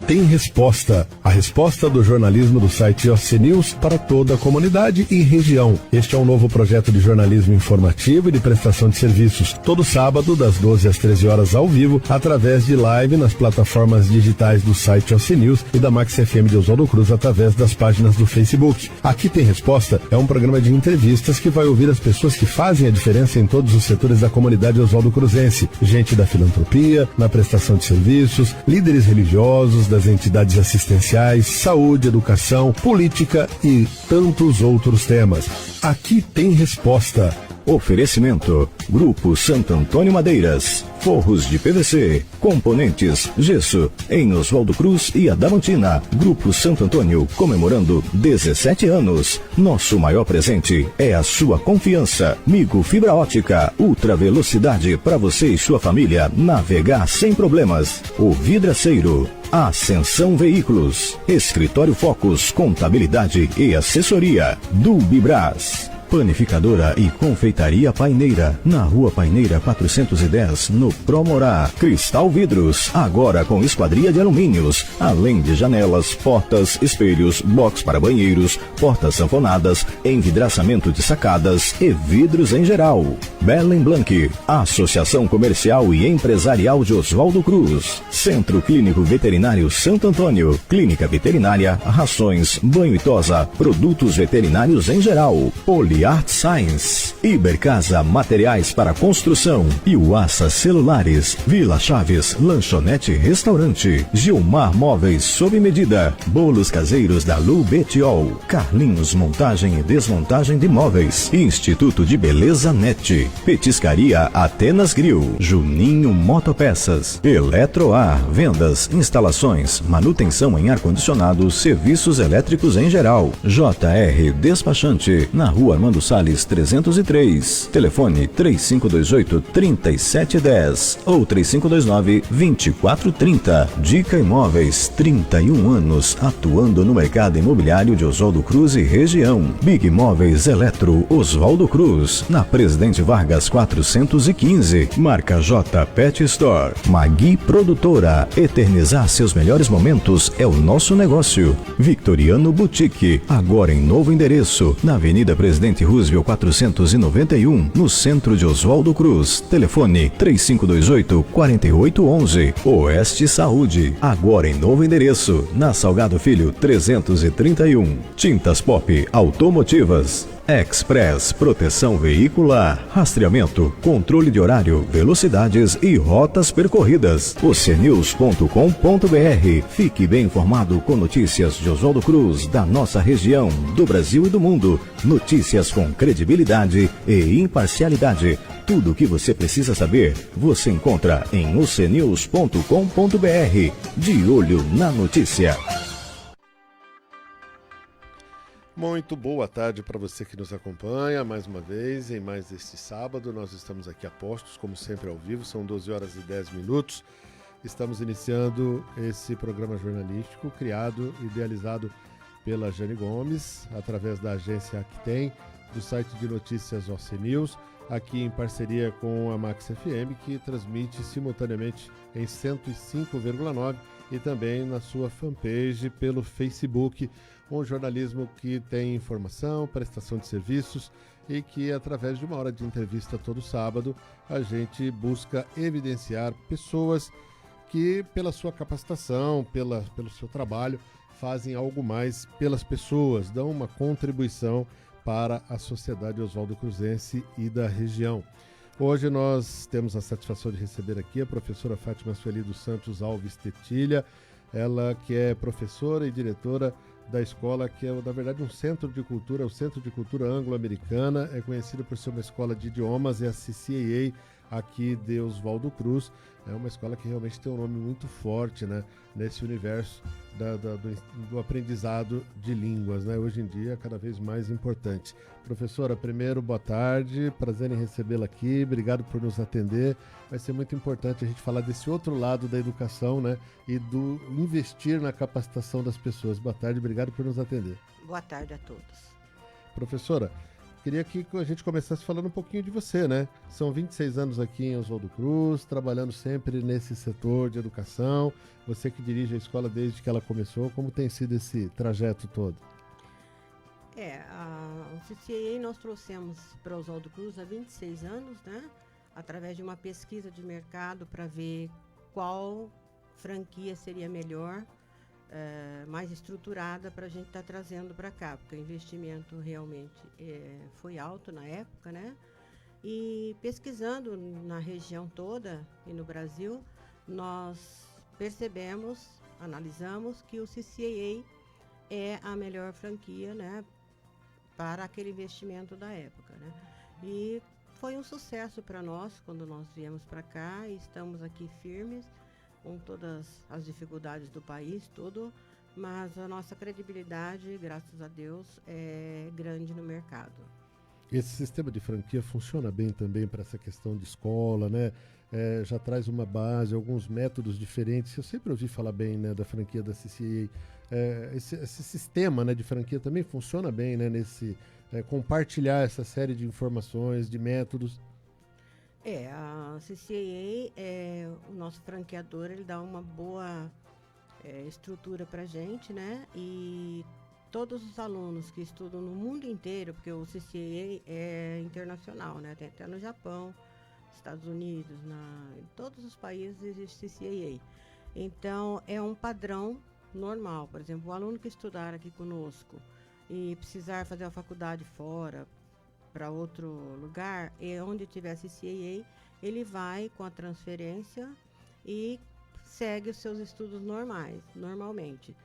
tem resposta. A resposta do jornalismo do site OC News para toda a comunidade e região. Este é um novo projeto de jornalismo informativo e de prestação de serviços. Todo sábado, das 12 às 13 horas ao vivo, através de live nas plataformas digitais do site OC News e da Max FM de Oswaldo Cruz através das páginas do Facebook. Aqui tem resposta é um programa de entrevistas que vai ouvir as pessoas que fazem a diferença em todos os setores da comunidade Oswaldo Cruzense. Gente da filantropia, na prestação de serviços, líderes religiosos, das entidades assistenciais, saúde, educação, política e tantos outros temas. Aqui tem resposta. Oferecimento: Grupo Santo Antônio Madeiras, forros de PVC, componentes, gesso, em Oswaldo Cruz e Adamantina. Grupo Santo Antônio comemorando 17 anos. Nosso maior presente é a sua confiança. Migo Fibra Ótica, ultra velocidade para você e sua família navegar sem problemas. O Vidraceiro, Ascensão Veículos, Escritório Focus, Contabilidade e Assessoria. Dubibras, Panificadora e Confeitaria Paineira, na Rua Paineira 410, no Promorá. Cristal Vidros, agora com esquadria de alumínios, além de janelas, portas, espelhos, box para banheiros, portas sanfonadas, envidraçamento de sacadas e vidros em geral. Belen Blanc, Associação Comercial e Empresarial de Oswaldo Cruz. Centro Clínico Veterinário Santo Antônio, Clínica Veterinária, rações, banho e tosa, produtos veterinários em geral. Art Science, Ibercasa Materiais para Construção e Uassa Celulares, Vila Chaves, Lanchonete Restaurante, Gilmar Móveis sob medida, bolos caseiros da Lu Betiol, Carlinhos Montagem e Desmontagem de Móveis, Instituto de Beleza Net, Petiscaria Atenas Grill, Juninho Motopeças, Eletroar, vendas, instalações, manutenção em ar-condicionado, serviços elétricos em geral. JR Despachante, na Rua Armando Salles 303, telefone 3528-3710 ou 3529-2430. Dica Imóveis, 31 anos atuando no mercado imobiliário de Oswaldo Cruz e região. Big Móveis Eletro Oswaldo Cruz, na Presidente Vargas 415, marca J Pet Store. Magui Produtora, eternizar seus melhores momentos é o nosso negócio. Victoriano Boutique, agora em novo endereço, na Avenida Presidente Roosevelt 491, no centro de Oswaldo Cruz. Telefone 3528-4811. Oeste Saúde, agora em novo endereço, na Salgado Filho 331. Tintas Pop Automotivas. Express Proteção Veicular, rastreamento, controle de horário, velocidades e rotas percorridas. ocnews.com.br. Fique bem informado com notícias de Oswaldo Cruz, da nossa região, do Brasil e do mundo. Notícias com credibilidade e imparcialidade. Tudo o que você precisa saber, você encontra em ocnews.com.br. De olho na notícia. Muito boa tarde para você que nos acompanha mais uma vez, em mais este sábado. Nós estamos aqui a postos, como sempre, ao vivo, são 12 horas e 10 minutos. Estamos iniciando esse programa jornalístico criado e idealizado pela Jane Gomes, através da agência Actem, do site de notícias OC News, aqui em parceria com a Max FM, que transmite simultaneamente em 105,9 e também na sua fanpage pelo Facebook. Um jornalismo que tem informação, prestação de serviços e que, através de uma hora de entrevista todo sábado, a gente busca evidenciar pessoas que, pela sua capacitação, pelo seu trabalho, fazem algo mais pelas pessoas, dão uma contribuição para a sociedade Oswaldo Cruzense e da região. Hoje nós temos a satisfação de receber aqui a professora Fátima Sueli dos Santos Alves Tetilha, ela que é professora e diretora da escola, que é, na verdade, um centro de cultura, o Centro de Cultura Anglo-Americana, é conhecido por ser uma escola de idiomas, é a CCAA aqui de Oswaldo Cruz. É uma escola que realmente tem um nome muito forte, né, nesse universo do aprendizado de línguas, né, hoje em dia é cada vez mais importante. Professora, primeiro, boa tarde, prazer em recebê-la aqui, obrigado por nos atender. Vai ser muito importante a gente falar desse outro lado da educação, né, e do investir na capacitação das pessoas. Boa tarde, obrigado por nos atender. Boa tarde a todos. Professora, Queria que a gente começasse falando um pouquinho de você, né? São 26 anos aqui em Oswaldo Cruz, trabalhando sempre nesse setor de educação. Você que dirige a escola desde que ela começou, como tem sido esse trajeto todo? O CCA nós trouxemos para Oswaldo Cruz há 26 anos, né? Através de uma pesquisa de mercado para ver qual franquia seria melhor, mais estruturada para a gente estar trazendo para cá, porque o investimento realmente foi alto na época, né? E pesquisando na região toda e no Brasil, nós percebemos, analisamos que o CCAA é a melhor franquia, né, para aquele investimento da época, né? E foi um sucesso para nós quando nós viemos para cá e estamos aqui firmes com todas as dificuldades do país, tudo, mas a nossa credibilidade, graças a Deus, é grande no mercado. Esse sistema de franquia funciona bem também para essa questão de escola, né? Já traz uma base, alguns métodos diferentes. Eu sempre ouvi falar bem, né, da franquia da CCA. Esse sistema, né, de franquia também funciona bem, né, nesse compartilhar essa série de informações, de métodos. A CCAA, o nosso franqueador, ele dá uma boa estrutura para a gente, né? E todos os alunos que estudam no mundo inteiro, porque o CCAA é internacional, né? Tem até no Japão, Estados Unidos, em todos os países existe CCAA. Então, é um padrão normal. Por exemplo, o aluno que estudar aqui conosco e precisar fazer a faculdade fora, para outro lugar, e onde tiver CCAA, ele vai com a transferência e segue os seus estudos normalmente.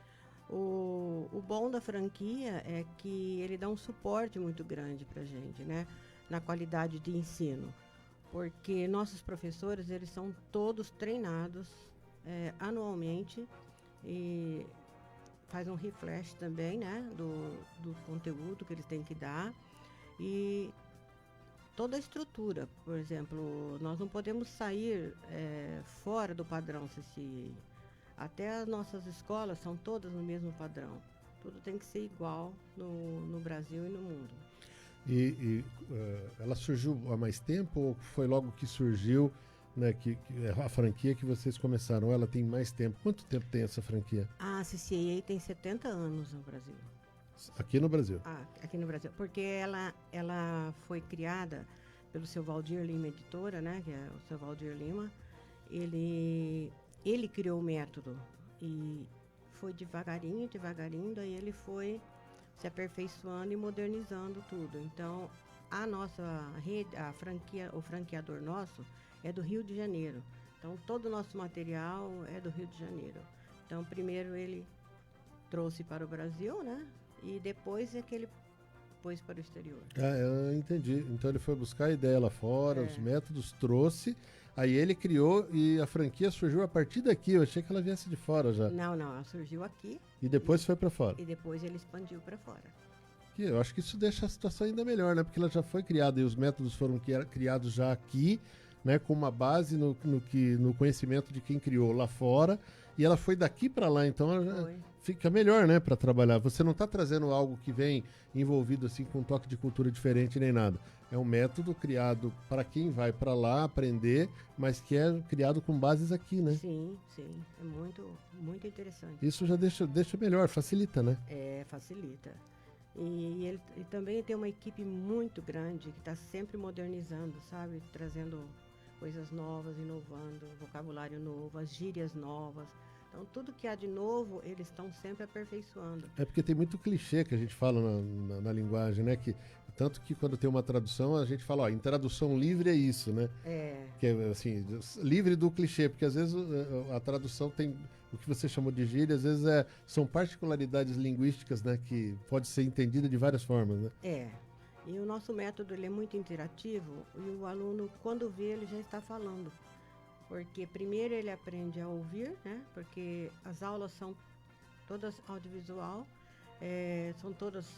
O bom da franquia é que ele dá um suporte muito grande para a gente, né, na qualidade de ensino, porque nossos professores, eles são todos treinados anualmente e faz um refresh também, né, do conteúdo que eles têm que dar. E toda a estrutura, por exemplo, nós não podemos sair fora do padrão CCA. Até as nossas escolas são todas no mesmo padrão. Tudo tem que ser igual no Brasil e no mundo. Ela surgiu há mais tempo ou foi logo que surgiu, né, que a franquia que vocês começaram? Ela tem mais tempo. Quanto tempo tem essa franquia? A CCA tem 70 anos no Brasil. Aqui no Brasil? Aqui no Brasil. Porque ela foi criada pelo seu Valdir Lima Editora, né? Que é o seu Valdir Lima. Ele criou o método e foi devagarinho, daí ele foi se aperfeiçoando e modernizando tudo. Então, a nossa rede, o franqueador nosso é do Rio de Janeiro. Então, todo o nosso material é do Rio de Janeiro. Então, primeiro ele trouxe para o Brasil, né? E depois é que ele pôs para o exterior. Eu entendi. Então ele foi buscar a ideia lá fora, os métodos trouxe, aí ele criou e a franquia surgiu a partir daqui. Eu achei que ela viesse de fora já. Não, ela surgiu aqui. E depois foi para fora. E depois ele expandiu para fora. Eu acho que isso deixa a situação ainda melhor, né? Porque ela já foi criada e os métodos foram criados já aqui, né? Com uma base no conhecimento de quem criou lá fora. E ela foi daqui para lá, então ela fica melhor, né, para trabalhar. Você não está trazendo algo que vem envolvido assim com um toque de cultura diferente nem nada. É um método criado para quem vai para lá aprender, mas que é criado com bases aqui, né? Sim. É muito, muito interessante. Isso já deixa melhor, facilita, né? Facilita. E ele também tem uma equipe muito grande que está sempre modernizando, sabe? Trazendo coisas novas, inovando, vocabulário novo, as gírias novas. Então, tudo que há de novo, eles estão sempre aperfeiçoando. É porque tem muito clichê que a gente fala na linguagem, né? Tanto que quando tem uma tradução, a gente fala, em tradução livre é isso, né? Que é, assim, livre do clichê, porque às vezes a tradução tem o que você chamou de gíria, às vezes são particularidades linguísticas, né? Que pode ser entendida de várias formas, né? E o nosso método, ele é muito interativo e o aluno, quando vê, ele já está falando. Porque primeiro ele aprende a ouvir, né? Porque as aulas são todas audiovisual, são todas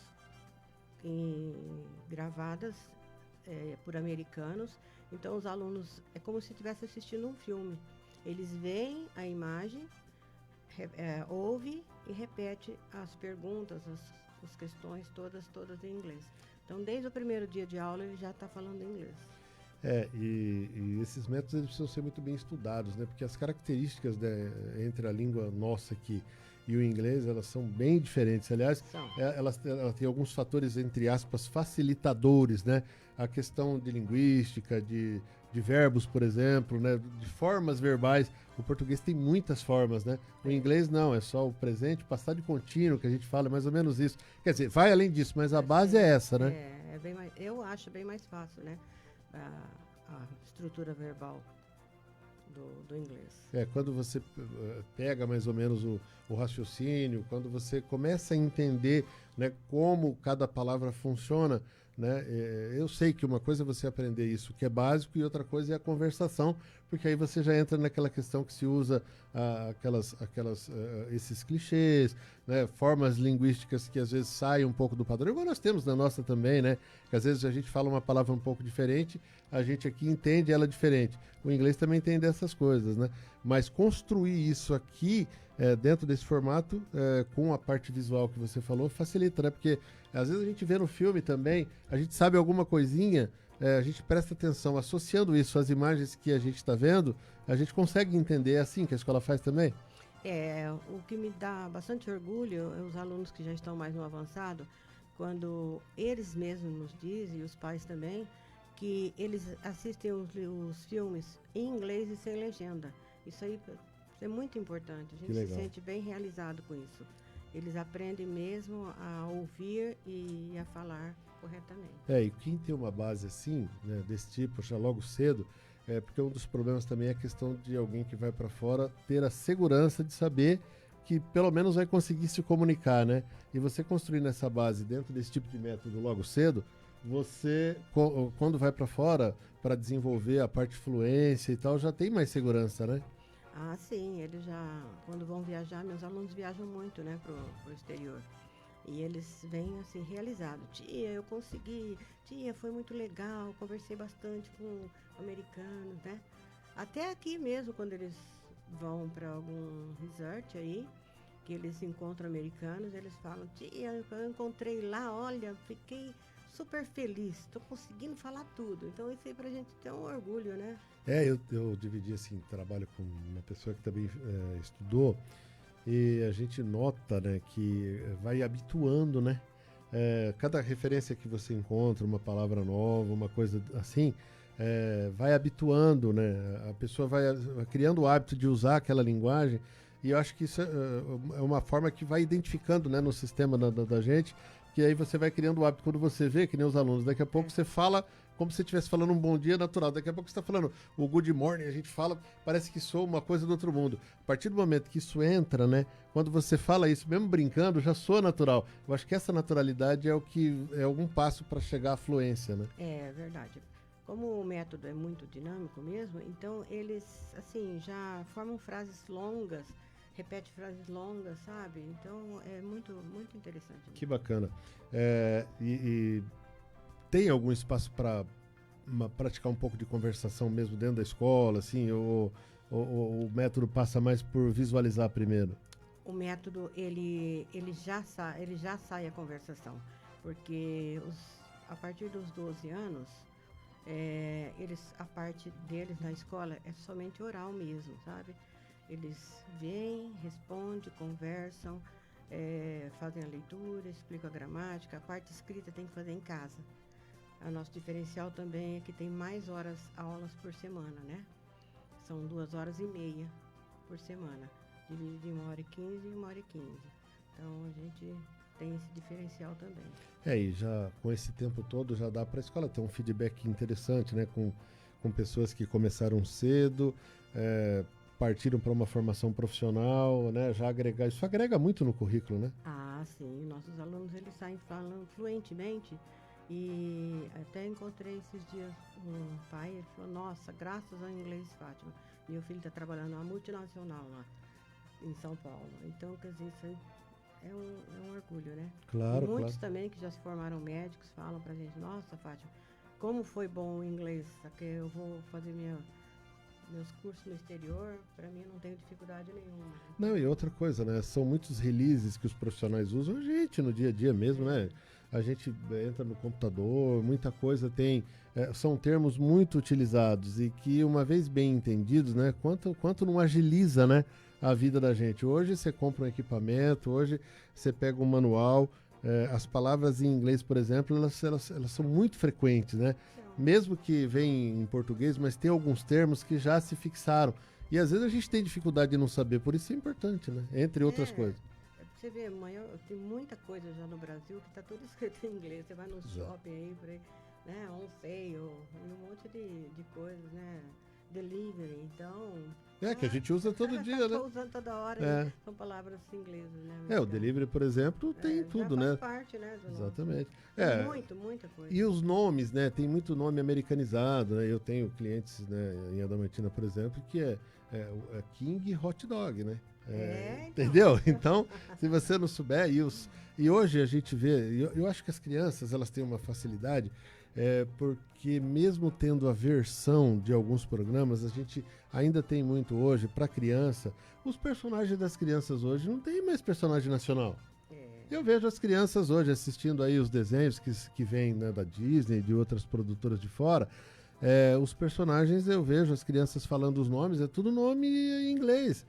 gravadas por americanos. Então os alunos, é como se estivesse assistindo um filme. Eles veem a imagem, ouvem e repete as perguntas, as questões todas em inglês. Então, desde o primeiro dia de aula, ele já está falando inglês. E esses métodos eles precisam ser muito bem estudados, né? Porque as características entre a língua nossa aqui e o inglês, elas são bem diferentes. Aliás, ela tem alguns fatores, entre aspas, facilitadores, né? A questão de linguística, de verbos, por exemplo, né? De formas verbais. O português tem muitas formas, né? O inglês não, é só o presente, passado e contínuo, que a gente fala, mais ou menos isso. Quer dizer, vai além disso, mas a base é essa, né? Eu acho bem mais fácil, né? A estrutura verbal do inglês. Quando você pega mais ou menos o raciocínio, quando você começa a entender, né, como cada palavra funciona, né, eu sei que uma coisa é você aprender isso que é básico e outra coisa é a conversação, porque aí você já entra naquela questão que se usa esses clichês, né, formas linguísticas que às vezes saem um pouco do padrão, igual nós temos na nossa também, né, que às vezes a gente fala uma palavra um pouco diferente, a gente aqui entende ela diferente. O inglês também tem dessas coisas, né? Mas construir isso aqui dentro desse formato, com a parte visual que você falou, facilita, né? Porque às vezes a gente vê no filme também, a gente sabe alguma coisinha, a gente presta atenção, associando isso às imagens que a gente está vendo, a gente consegue entender. É assim que a escola faz também? O que me dá bastante orgulho é os alunos que já estão mais no avançado, quando eles mesmos nos dizem, e os pais também, que eles assistem os filmes em inglês e sem legenda. Isso aí é muito importante. A gente se sente bem realizado com isso. Eles aprendem mesmo a ouvir e a falar corretamente. E quem tem uma base assim, né, desse tipo, já logo cedo, porque um dos problemas também é a questão de alguém que vai para fora ter a segurança de saber que pelo menos vai conseguir se comunicar, né? E você construindo essa base dentro desse tipo de método logo cedo, você, quando vai para fora para desenvolver a parte de fluência e tal, já tem mais segurança, né? Ah, sim. Eles já, quando vão viajar, meus alunos viajam muito, né, pro exterior. E eles vêm, assim, realizados. Tia, eu consegui. Tia, foi muito legal. Conversei bastante com americanos, né? Até aqui mesmo, quando eles vão para algum resort aí, que eles encontram americanos, eles falam: tia, eu encontrei lá, olha, fiquei super feliz, estou conseguindo falar tudo. Então isso aí pra gente tem um orgulho, né? Eu dividi assim, trabalho com uma pessoa que também estudou, e a gente nota, né, que vai habituando, né? Cada referência que você encontra, uma palavra nova, uma coisa assim, vai habituando, né? A pessoa vai criando o hábito de usar aquela linguagem, e eu acho que isso é uma forma que vai identificando, né, no sistema da gente, que aí você vai criando o hábito. Quando você vê, que nem os alunos, daqui a pouco você fala como se você estivesse falando um bom dia natural, daqui a pouco você está falando o good morning, a gente fala, parece que soa uma coisa do outro mundo. A partir do momento que isso entra, né, quando você fala isso, mesmo brincando, já soa natural. Eu acho que essa naturalidade é algum passo para chegar à fluência, né? É verdade. Como o método é muito dinâmico mesmo, então eles, assim, já formam frases longas, repete frases longas, sabe? Então é muito, muito interessante. Que bacana. E tem algum espaço para praticar um pouco de conversação mesmo dentro da escola, assim, ou o método passa mais por visualizar primeiro? O método, ele já sai a conversação, porque a partir dos 12 anos, a parte deles na escola é somente oral mesmo, sabe? Eles vêm, respondem, conversam, fazem a leitura, explicam a gramática. A parte escrita tem que fazer em casa. O nosso diferencial também é que tem mais aulas por semana, né? São 2h30 por semana, dividido em 1h15 e 1h15. Então a gente tem esse diferencial também. E já com esse tempo todo já dá para a escola ter um feedback interessante, né? Com pessoas que começaram cedo, partiram para uma formação profissional, né? Isso agrega muito no currículo, né? Ah, sim. Nossos alunos, eles saem falando fluentemente. E até encontrei esses dias um pai, ele falou: nossa, graças ao inglês, Fátima, meu filho está trabalhando numa multinacional lá em São Paulo. Então, quer dizer, isso é um orgulho, né? Claro, e muitos claro. também que já se formaram médicos falam pra gente: nossa, Fátima, como foi bom o inglês, porque eu vou fazer meus cursos no exterior, para mim não tenho dificuldade nenhuma. Não, e outra coisa, né? São muitos releases que os profissionais usam, gente, no dia a dia mesmo, né? a gente entra no computador, muita coisa tem, são termos muito utilizados e que uma vez bem entendidos, né, quanto não agiliza, né, a vida da gente. Hoje você compra um equipamento, hoje você pega um manual, as palavras em inglês, por exemplo, elas são muito frequentes, né, mesmo que vem em português, mas tem alguns termos que já se fixaram. E às vezes a gente tem dificuldade de não saber, por isso é importante, né, entre outras coisas. Você vê, mãe, tem muita coisa já no Brasil que está tudo escrito em inglês. Você vai no shopping aí, por aí, né? On sale, um monte de coisas, né? Delivery, então... que a gente usa todo dia, né? usando toda hora, né? São palavras inglesas, né? O delivery, por exemplo, tem tudo, já né? faz parte, né? Exatamente. Muita coisa. E os nomes, né? Tem muito nome americanizado, né? Eu tenho clientes, né, em Adamantina, por exemplo, que é King Hot Dog, né? Entendeu? Então, se você não souber, e hoje a gente vê, eu acho que as crianças elas têm uma facilidade, porque mesmo tendo a versão de alguns programas, a gente ainda tem muito hoje para criança. Os personagens das crianças hoje não tem mais personagem nacional. Eu vejo as crianças hoje assistindo aí os desenhos que vêm, né, da Disney, de outras produtoras de fora. Os personagens, eu vejo as crianças falando os nomes, é tudo nome em inglês.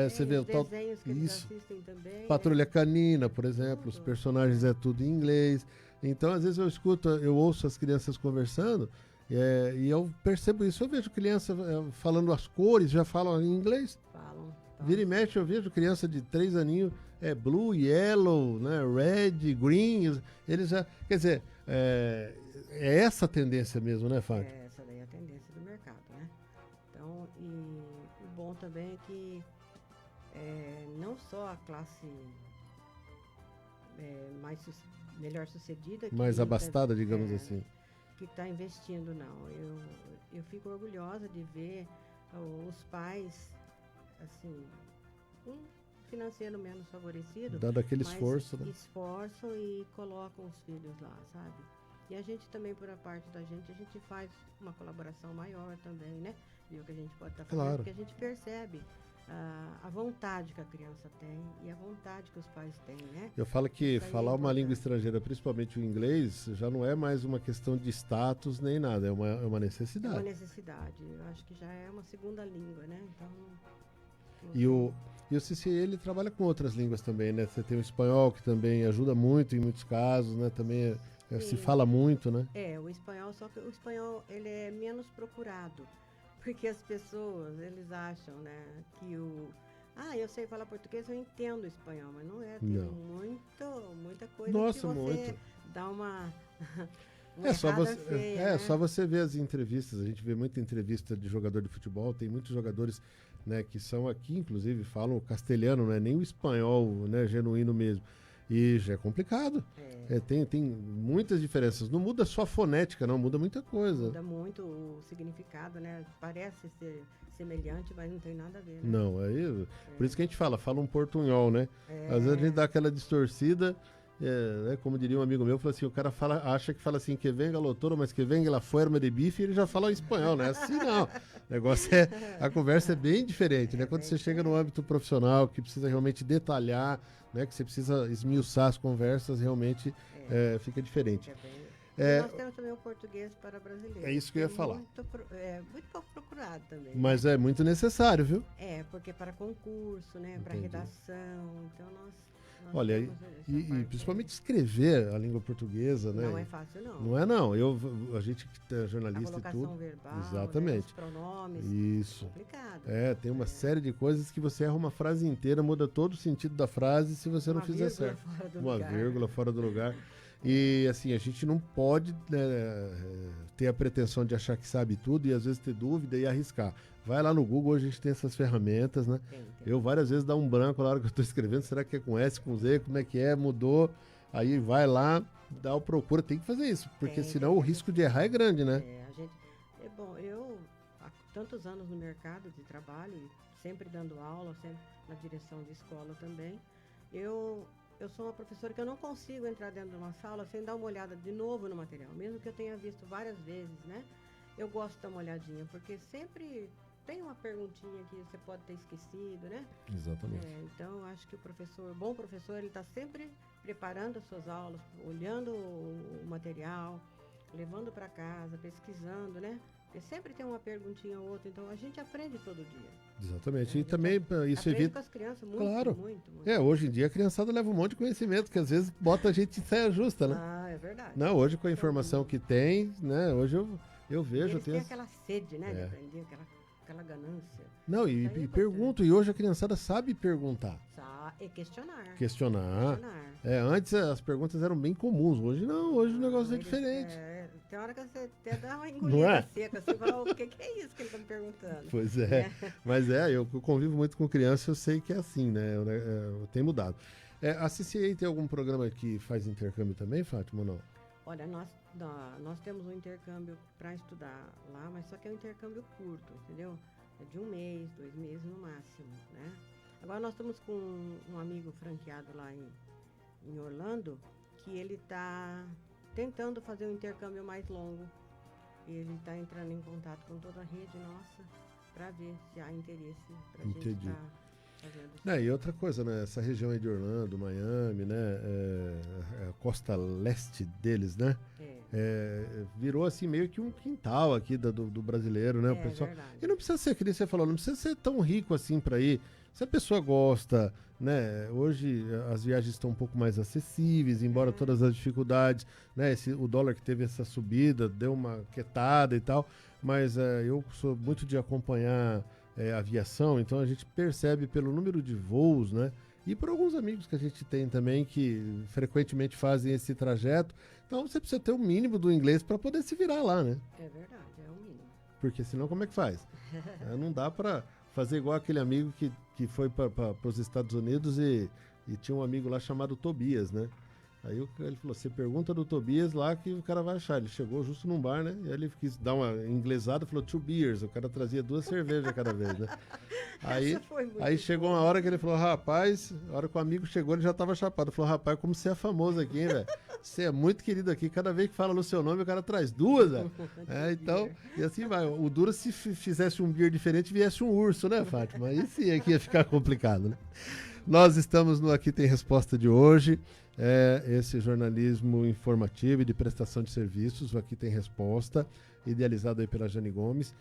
Você vê os desenhos que eles assistem também. Patrulha Canina, por exemplo, os personagens é tudo em inglês. Então, às vezes eu ouço as crianças conversando e eu percebo isso. Eu vejo criança falando as cores, já falam em inglês. Falam. Vira e mexe, eu vejo criança de 3 aninhos, blue, yellow, né, red, green. Eles já, quer dizer, é essa a tendência mesmo, né, Fábio? Essa daí é a tendência do mercado, né? Então, e o bom também é que não só a classe melhor sucedida, mais abastada, digamos assim, que está investindo, não. Eu fico orgulhosa de ver os pais, assim, financeiro menos favorecido, dado aquele esforço, né? Esforçam e colocam os filhos lá, sabe? E a gente também, por a parte da gente, a gente faz uma colaboração maior também, né? E o que a gente pode estar fazendo, claro. Porque a gente percebe a vontade que a criança tem e a vontade que os pais têm, né? Eu falo que falar uma língua estrangeira, principalmente o inglês, já não é mais uma questão de status nem nada, é uma necessidade. É uma necessidade. Eu acho que já é uma segunda língua, né? Então... E o CCA, ele trabalha com outras línguas também, né? Você tem o espanhol, que também ajuda muito em muitos casos, né? Também se fala muito, né? O espanhol, só que o espanhol, ele é menos procurado. Porque as pessoas, eles acham, né, que eu sei falar português, eu entendo o espanhol, mas não é. Tem muita coisa. Nossa, que você muito. dá uma só você ver as entrevistas. A gente vê muita entrevista de jogador de futebol. Tem muitos jogadores, né, que são aqui, inclusive, falam castelhano, não é nem o espanhol, né, genuíno mesmo. E já é complicado. Tem muitas diferenças. Não muda só a fonética, não. Muda muita coisa. Muda muito o significado, né? Parece ser semelhante, mas não tem nada a ver, né? Não, por isso que a gente fala um portunhol, né? Às vezes a gente dá aquela distorcida, né, como diria um amigo meu, falou assim, o cara acha que fala assim, que venga lotora, mas que venga la forma de bife, e ele já fala em espanhol, né? Assim não. O negócio a conversa é bem diferente, né? Quando você chega no âmbito profissional, que precisa realmente detalhar, né? Que você precisa esmiuçar as conversas, realmente fica diferente. Nós temos também o português para brasileiros. É isso que eu ia falar. Muito pouco procurado também. Mas é muito necessário, viu? Porque para concurso, né? Para redação. Então nós olha, e principalmente escrever a língua portuguesa, né? Não é fácil, não. Não é, não. A gente que é jornalista e tudo. Verbal, exatamente. Né, os pronomes. Isso. É complicado. Tem uma série de coisas que você erra uma frase inteira, muda todo o sentido da frase se você não fizer certo. Uma vírgula fora do lugar. E assim, a gente não pode, né, ter a pretensão de achar que sabe tudo e às vezes ter dúvida e arriscar. Vai lá no Google, hoje a gente tem essas ferramentas, né? Tem. Eu várias vezes dá um branco na hora que eu estou escrevendo, será que é com S, com Z, como é que é, mudou? Aí vai lá, dá o procura, tem que fazer isso, porque senão o risco de errar é grande, né? Eu há tantos anos no mercado de trabalho, sempre dando aula, sempre na direção de escola também, eu sou uma professora que eu não consigo entrar dentro de uma sala sem dar uma olhada de novo no material, mesmo que eu tenha visto várias vezes, né? Eu gosto de dar uma olhadinha, porque sempre tem uma perguntinha que você pode ter esquecido, né? Exatamente. Então, acho que o bom professor, ele está sempre preparando as suas aulas, olhando o material, levando para casa, pesquisando, né? Porque sempre tem uma perguntinha ou outra, então a gente aprende todo dia. Exatamente. E também isso evita... com as crianças muito, claro. muito. Hoje em dia a criançada leva um monte de conhecimento, que às vezes bota a gente em saia justa, né? Ah, é verdade. Não, hoje com a informação que tem, né? Hoje eu vejo... Eles têm aquela sede, né? De aprender, aquela ganância. Não, e pergunto, e hoje a criançada sabe perguntar. E questionar. Questionar. Antes as perguntas eram bem comuns, hoje não, hoje o negócio é diferente. Tem hora que você até dá uma engolida seca, você fala, o que é isso que ele está me perguntando? Pois é, mas eu convivo muito com criança, eu sei que é assim, né, tem mudado. A CCA tem algum programa que faz intercâmbio também, Fátima, ou não? Olha, nós temos um intercâmbio para estudar lá, mas só que é um intercâmbio curto, entendeu? É de 1 mês, 2 meses no máximo, né? Agora nós estamos com um amigo franqueado lá em Orlando, que ele está tentando fazer um intercâmbio mais longo. E ele está entrando em contato com toda a rede nossa para ver se há interesse para a gente estar fazendo. E outra coisa, né? Essa região aí de Orlando, Miami, né? A costa leste deles, né? Virou assim meio que um quintal aqui do brasileiro, né? O pessoal. Verdade. E não precisa ser, que nem você falou, não precisa ser tão rico assim para ir. Se a pessoa gosta, né? Hoje as viagens estão um pouco mais acessíveis, embora todas as dificuldades, né? O dólar que teve essa subida deu uma quietada e tal, mas eu sou muito de acompanhar aviação, então a gente percebe pelo número de voos, né? E por alguns amigos que a gente tem também que frequentemente fazem esse trajeto, então você precisa ter o mínimo do inglês para poder se virar lá, né? É verdade, é o mínimo. Porque senão como é que faz? Não dá para fazer igual aquele amigo que foi para os Estados Unidos e tinha um amigo lá chamado Tobias, né? Aí ele falou, você pergunta do Tobias lá que o cara vai achar. Ele chegou justo num bar, né? E aí ele quis dar uma inglesada, falou 2 beers. O cara trazia 2 cervejas cada vez, né? Aí chegou uma hora que ele falou, rapaz, a hora que o amigo chegou ele já tava chapado. Falou, rapaz, como você é famoso aqui, hein, velho? Você é muito querido aqui. Cada vez que fala no seu nome, o cara traz 2, velho. Então, e assim vai. O duro se fizesse um beer diferente, viesse um urso, né, Fátima? Aí sim aqui ia ficar complicado, né? Nós estamos no Aqui Tem Resposta de hoje. Esse jornalismo informativo e de prestação de serviços, o Aqui Tem Resposta, idealizado aí pela Jane Gomes,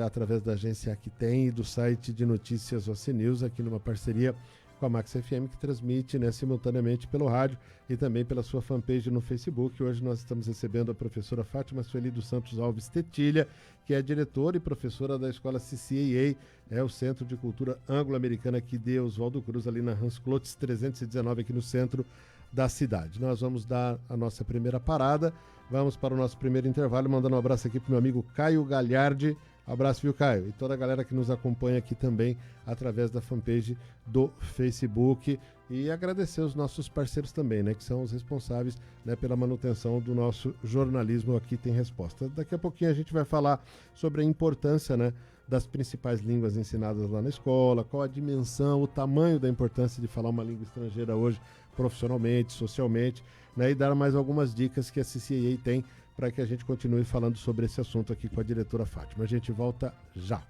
através da agência Aqui Tem e do site de notícias OC News, aqui numa parceria com a Max FM, que transmite, né, simultaneamente pelo rádio e também pela sua fanpage no Facebook. Hoje nós estamos recebendo a professora Fátima Sueli dos Santos Alves Tetilha, que é diretora e professora da escola CCAA, o Centro de Cultura Anglo-Americana aqui de Oswaldo Cruz, ali na Hans Klotz 319, aqui no centro da cidade. Nós vamos dar a nossa primeira parada, vamos para o nosso primeiro intervalo, mandando um abraço aqui para o meu amigo Caio Galhardi. Abraço, viu, Caio? E toda a galera que nos acompanha aqui também através da fanpage do Facebook. E agradecer os nossos parceiros também, né? Que são os responsáveis, né, pela manutenção do nosso jornalismo Aqui Tem Resposta. Daqui a pouquinho a gente vai falar sobre a importância, né, das principais línguas ensinadas lá na escola, qual a dimensão, o tamanho da importância de falar uma língua estrangeira hoje, profissionalmente, socialmente, né? E dar mais algumas dicas que a CCAA tem para que a gente continue falando sobre esse assunto aqui com a diretora Fátima. A gente volta já.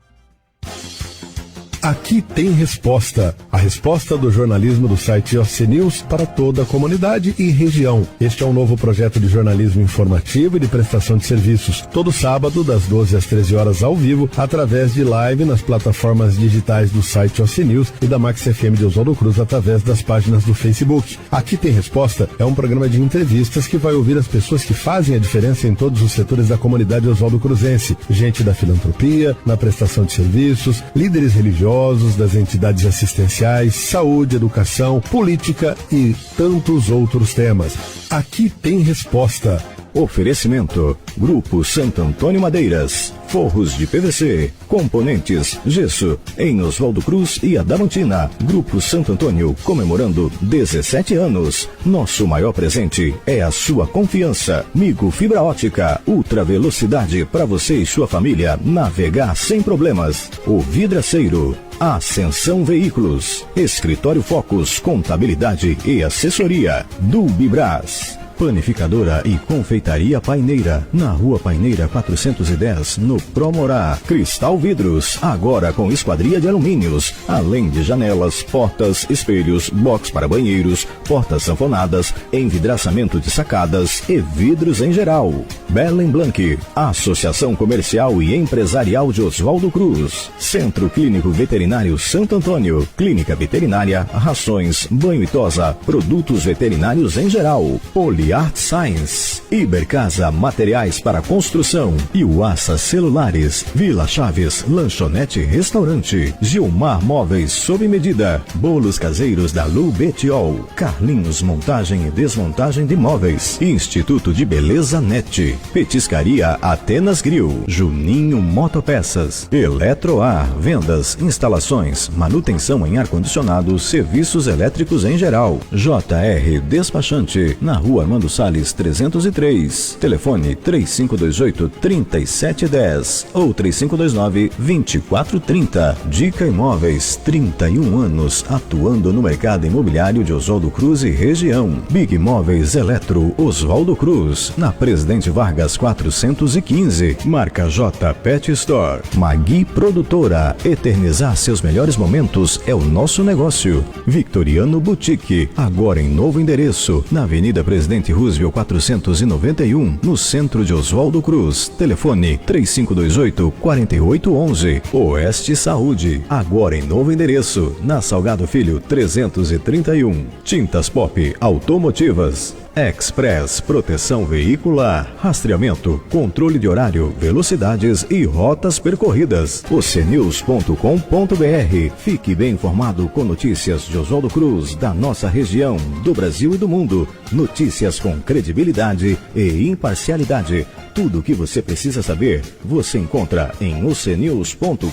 Aqui Tem Resposta. A resposta do jornalismo do site OC News para toda a comunidade e região. Este é um novo projeto de jornalismo informativo e de prestação de serviços. Todo sábado, das 12 às 13 horas ao vivo, através de live nas plataformas digitais do site OC News e da Max FM de Oswaldo Cruz, através das páginas do Facebook. Aqui Tem Resposta é um programa de entrevistas que vai ouvir as pessoas que fazem a diferença em todos os setores da comunidade Oswaldo Cruzense. Gente da filantropia, na prestação de serviços, líderes religiosos, das entidades assistenciais, saúde, educação, política e tantos outros temas. Aqui Tem Resposta. Oferecimento: Grupo Santo Antônio Madeiras, forros de PVC, componentes, gesso, em Oswaldo Cruz e Adamantina. Grupo Santo Antônio, comemorando 17 anos. Nosso maior presente é a sua confiança. Migo Fibra Ótica, ultra velocidade para você e sua família navegar sem problemas. O Vidraceiro, Ascensão Veículos, Escritório Focus, Contabilidade e Assessoria. Dubibras. Panificadora e Confeitaria Paineira, na Rua Paineira 410, no Promorá. Cristal Vidros, agora com esquadria de alumínios, além de janelas, portas, espelhos, box para banheiros, portas sanfonadas, envidraçamento de sacadas e vidros em geral. Belen Blanc, Associação Comercial e Empresarial de Oswaldo Cruz. Centro Clínico Veterinário Santo Antônio, Clínica Veterinária, rações, banho e tosa, produtos veterinários em geral. Poliart Science, Ibercasa Materiais para Construção e Uassa Celulares, Vila Chaves, Lanchonete Restaurante, Gilmar Móveis sob medida, bolos caseiros da Lu Betiol, Carlinhos Montagem e Desmontagem de Móveis, Instituto de Beleza Net, Petiscaria Atenas Grill, Juninho Motopeças, Eletroar, vendas, instalações, manutenção em ar-condicionado, serviços elétricos em geral. JR Despachante, na Rua Armando Salles 303, telefone 3528-3710 ou 3529-2430. Dica Imóveis, 31 anos atuando no mercado imobiliário de Oswaldo Cruz e região. Big Móveis Eletro Oswaldo Cruz, na Presidente Vargas 415, marca J Pet Store. Magui Produtora, eternizar seus melhores momentos é o nosso negócio. Victoriano Boutique, agora em novo endereço, na Avenida Presidente Roosevelt 491, no centro de Oswaldo Cruz. Telefone 3528-4811. Oeste Saúde, agora em novo endereço, na Salgado Filho 331. Tintas Pop Automotivas. Express Proteção Veicular, rastreamento, controle de horário, velocidades e rotas percorridas. ocenews.com.br. Fique bem informado com notícias de Oswaldo Cruz, da nossa região, do Brasil e do mundo. Notícias com credibilidade e imparcialidade. Tudo o que você precisa saber, você encontra em ocenews.com.br.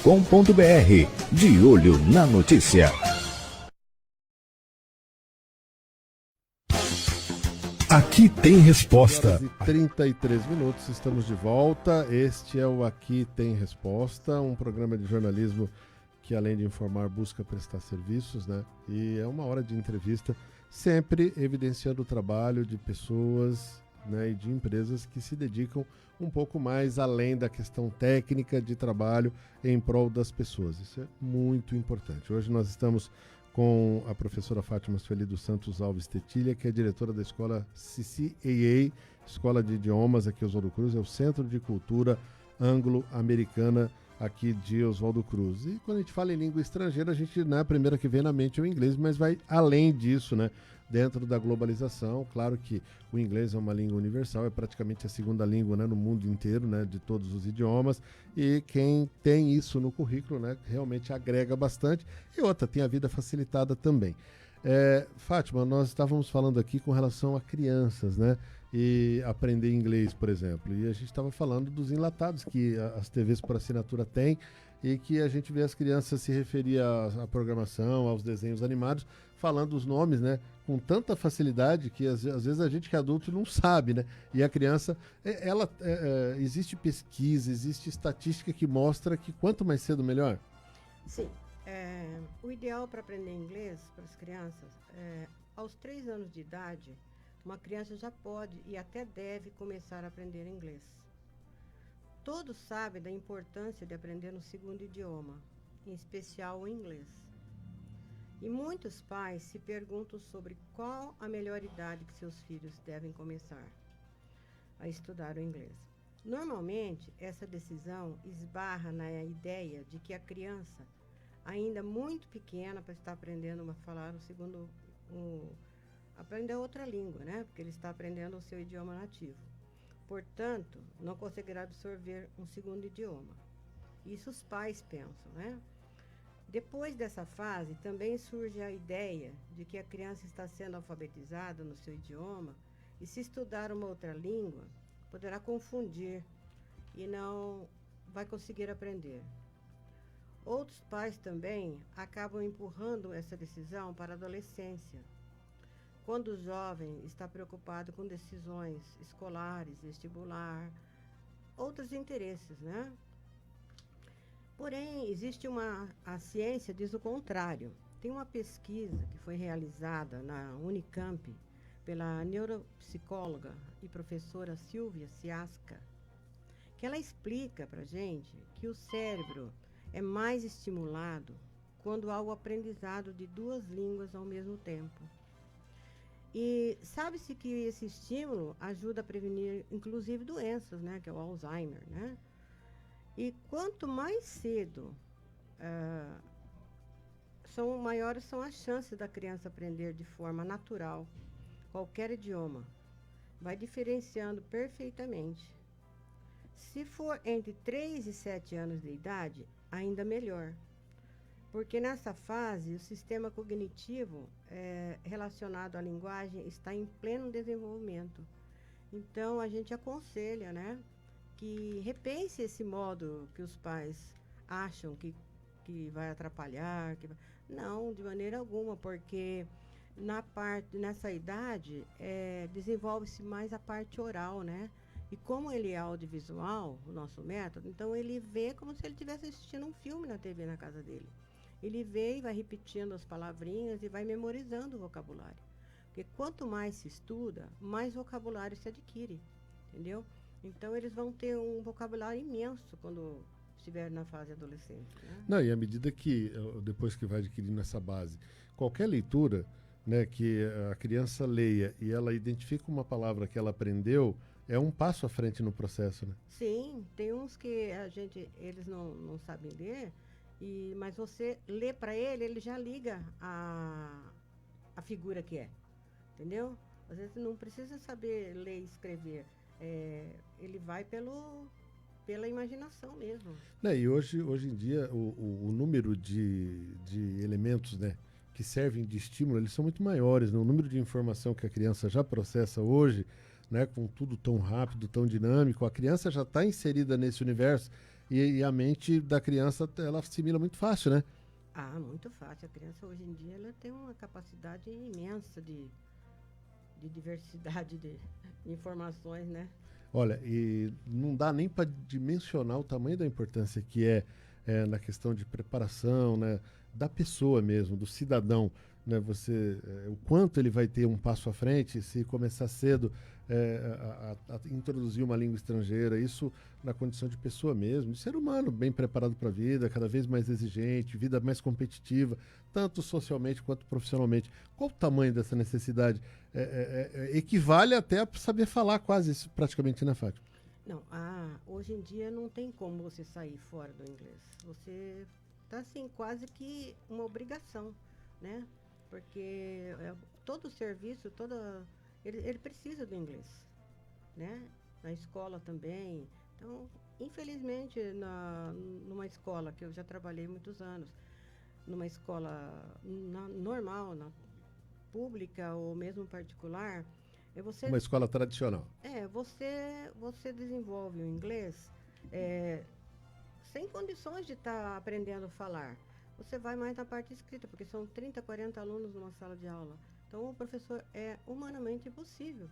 De olho na notícia. Aqui tem resposta. 33 minutos, estamos de volta. Este é o Aqui Tem Resposta, um programa de jornalismo que, além de informar, busca prestar serviços, né? E é uma hora de entrevista, sempre evidenciando o trabalho de pessoas, né, e de empresas que se dedicam um pouco mais além da questão técnica de trabalho em prol das pessoas. Isso é muito importante. Hoje nós estamos com a professora Fátima Sueli dos Santos Alves Tetilha, que é diretora da escola CCAA, Escola de Idiomas aqui em Oswaldo Cruz, é o Centro de Cultura Anglo-Americana aqui de Oswaldo Cruz. E quando a gente fala em língua estrangeira, a gente, né, a primeira que vem na mente é o inglês, mas vai além disso, né? Dentro da globalização, claro que o inglês é uma língua universal, é praticamente a segunda língua, né, no mundo inteiro, né, de todos os idiomas, e quem tem isso no currículo, né, realmente agrega bastante. E outra, tem a vida facilitada também. Fátima, nós estávamos falando aqui com relação a crianças, né, e aprender inglês, por exemplo, e a gente estava falando dos enlatados que as TVs por assinatura têm, e que a gente vê as crianças se referir à programação, aos desenhos animados, falando os nomes, né, com tanta facilidade que às vezes a gente que é adulto não sabe, né? E a criança, existe pesquisa, existe estatística que mostra que quanto mais cedo, melhor? Sim. O ideal para aprender inglês para as crianças, aos 3 anos de idade, uma criança já pode e até deve começar a aprender inglês. Todos sabem da importância de aprender um segundo idioma, em especial o inglês. E muitos pais se perguntam sobre qual a melhor idade que seus filhos devem começar a estudar o inglês. Normalmente, essa decisão esbarra na ideia de que a criança, ainda muito pequena para estar aprendendo a falar aprender outra língua, né? Porque ele está aprendendo o seu idioma nativo. Portanto, não conseguirá absorver um segundo idioma. Isso os pais pensam, né? Depois dessa fase, também surge a ideia de que a criança está sendo alfabetizada no seu idioma e, se estudar uma outra língua, poderá confundir e não vai conseguir aprender. Outros pais também acabam empurrando essa decisão para a adolescência, quando o jovem está preocupado com decisões escolares, vestibular, outros interesses, né? Porém, a ciência diz o contrário. Tem uma pesquisa que foi realizada na Unicamp, pela neuropsicóloga e professora Silvia Ciasca, que ela explica para gente que o cérebro é mais estimulado quando há o aprendizado de 2 línguas ao mesmo tempo. E sabe-se que esse estímulo ajuda a prevenir, inclusive, doenças, né, que é o Alzheimer, né? E quanto mais cedo maiores são as chances da criança aprender de forma natural qualquer idioma. Vai diferenciando perfeitamente. Se for entre 3 e 7 anos de idade, ainda melhor. Porque nessa fase, o sistema cognitivo relacionado à linguagem está em pleno desenvolvimento. Então, a gente aconselha, né, que repense esse modo que os pais acham que vai atrapalhar. Não, de maneira alguma, porque nessa idade desenvolve-se mais a parte oral, né? E como ele é audiovisual, o nosso método, então ele vê como se ele estivesse assistindo um filme na TV na casa dele. Ele vê e vai repetindo as palavrinhas e vai memorizando o vocabulário. Porque quanto mais se estuda, mais vocabulário se adquire, entendeu? Então eles vão ter um vocabulário imenso quando estiver na fase adolescente, né? Não, e à medida que, depois que vai adquirindo essa base, qualquer leitura, né, que a criança leia e ela identifica uma palavra que ela aprendeu, é um passo à frente no processo, né? Sim, tem uns que eles não sabem ler, mas você lê para ele já liga a figura que é, entendeu? Às vezes não precisa saber ler e escrever, ele vai pela imaginação mesmo. E hoje em dia o número de elementos, né, que servem de estímulo, eles são muito maiores, né? O número de informação que a criança já processa hoje, né, com tudo tão rápido, tão dinâmico, a criança já está inserida nesse universo e a mente da criança, ela assimila muito fácil, né? Ah, muito fácil. A criança hoje em dia ela tem uma capacidade imensa de diversidade de informações, né? Olha, e não dá nem para dimensionar o tamanho da importância que é na questão de preparação, né, da pessoa mesmo, do cidadão, né, o quanto ele vai ter um passo à frente se começar cedo a introduzir uma língua estrangeira, isso na condição de pessoa mesmo, de ser humano bem preparado para a vida, cada vez mais exigente, vida mais competitiva, tanto socialmente quanto profissionalmente. Qual o tamanho dessa necessidade? Equivale até a saber falar quase isso praticamente, né, Fátima? Não, hoje em dia não tem como você sair fora do inglês. Você está assim, quase que uma obrigação, né? Porque todo serviço, ele precisa do inglês, né? Na escola também. Então, infelizmente, numa escola que eu já trabalhei muitos anos, numa escola normal, pública ou mesmo particular, uma escola tradicional. Você desenvolve o inglês sem condições de estar aprendendo a falar. Você vai mais na parte escrita, porque são 30, 40 alunos numa sala de aula. Então, o professor é humanamente impossível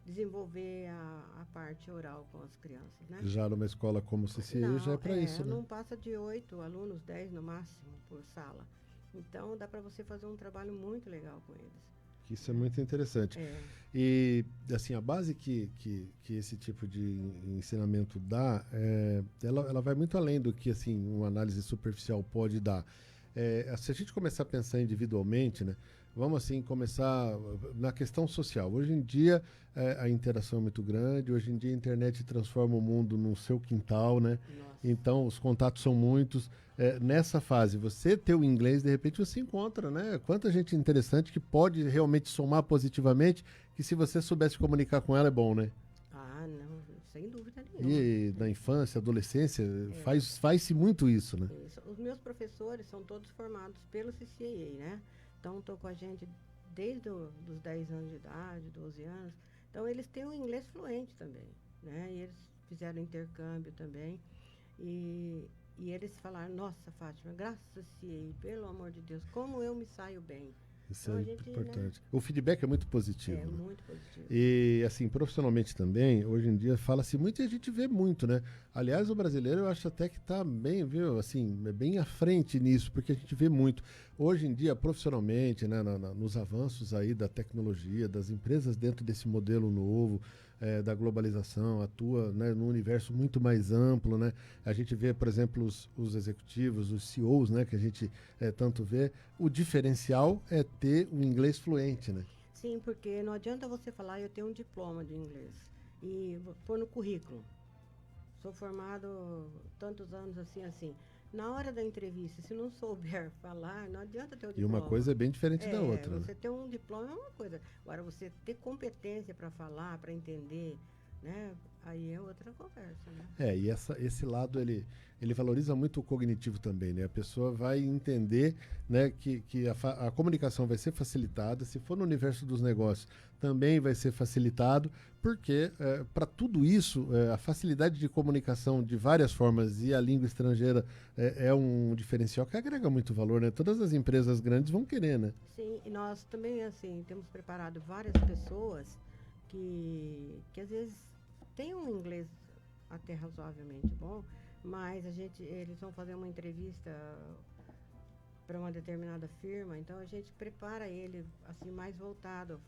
desenvolver a parte oral com as crianças, né? Já numa escola como o CCE já é para isso, né? Não passa de 8 alunos, 10 no máximo por sala. Então, dá para você fazer um trabalho muito legal com eles. Isso é muito interessante. E, assim, a base que esse tipo de ensinamento dá, ela vai muito além do que, assim, uma análise superficial pode dar. Se a gente começar a pensar individualmente, né, vamos, assim, começar na questão social. Hoje em dia, a interação é muito grande, hoje em dia a internet transforma o mundo no seu quintal, né? Nossa. Então, os contatos são muitos. Nessa fase, você ter o inglês, de repente você encontra, né? Quanta gente interessante que pode realmente somar positivamente, que se você soubesse comunicar com ela é bom, né? Não, sem dúvida nenhuma. E na infância, adolescência, faz-se muito isso, né? Isso. Os meus professores são todos formados pelo CCA, né? Então, estou com a gente desde os 10 anos de idade, 12 anos. Então, eles têm o inglês fluente também, né? E eles fizeram intercâmbio também. E eles falaram, nossa, Fátima, graças a CCA, pelo amor de Deus, como eu me saio bem. Isso então, é importante. Né? O feedback é muito positivo. É, né? Muito positivo. E, assim, profissionalmente também, hoje em dia fala-se muito e a gente vê muito, né? Aliás, o brasileiro eu acho até que está bem, viu? Assim, bem à frente nisso, porque a gente vê muito. hoje em dia, profissionalmente, né, nos avanços aí da tecnologia, das empresas dentro desse modelo novo, da globalização, atua, né, num universo muito mais amplo, né? A gente vê, por exemplo, os executivos, os CEOs, né, que a gente tanto vê, o diferencial é ter um inglês fluente, né? Sim, porque não adianta você falar, eu tenho um diploma de inglês e pôr no currículo. Sou formado tantos anos assim. Na hora da entrevista, se não souber falar, não adianta ter o diploma. E uma coisa é bem diferente da outra. Você Né? ter um diploma é uma coisa. Agora, você ter competência para falar, para entender, né? Aí é outra conversa, né? E esse lado, ele valoriza muito o cognitivo também, né? A pessoa vai entender, né, que a comunicação vai ser facilitada. Se for no universo dos negócios, também vai ser facilitado, porque para tudo isso, a facilidade de comunicação de várias formas e a língua estrangeira é um diferencial que agrega muito valor, né? Todas as empresas grandes vão querer, né? Sim, e nós também, assim, temos preparado várias pessoas que às vezes têm um inglês até razoavelmente bom, mas eles vão fazer uma entrevista para uma determinada firma, então a gente prepara ele assim mais voltado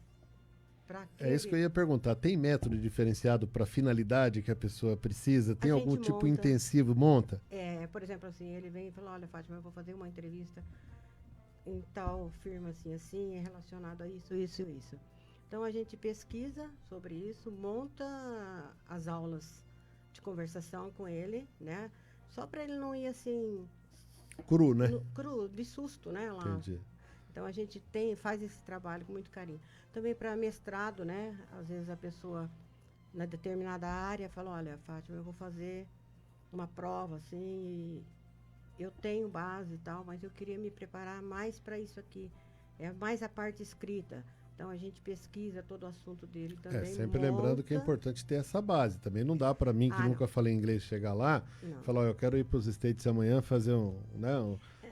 para É isso que eu ia perguntar. Tem método diferenciado para a finalidade que a pessoa precisa? Tem algum tipo intensivo? Monta? Por exemplo, assim, ele vem e fala, olha, Fátima, eu vou fazer uma entrevista em tal firma assim, é relacionado a isso, isso e isso. Então a gente pesquisa sobre isso, monta as aulas de conversação com ele, né? Só para ele não ir assim... Cru, né? Cru, de susto, né? Lá. Entendi. Então a gente faz esse trabalho com muito carinho. Também para mestrado, né? Às vezes a pessoa, na determinada área, fala, olha, Fátima, eu vou fazer uma prova, assim, eu tenho base e tal, mas eu queria me preparar mais para isso aqui. É mais a parte escrita. Então a gente pesquisa todo o assunto dele também. Sempre lembrando que é importante ter essa base. Também não dá para mim, que nunca falei inglês, chegar lá e falar, eu quero ir para os States amanhã fazer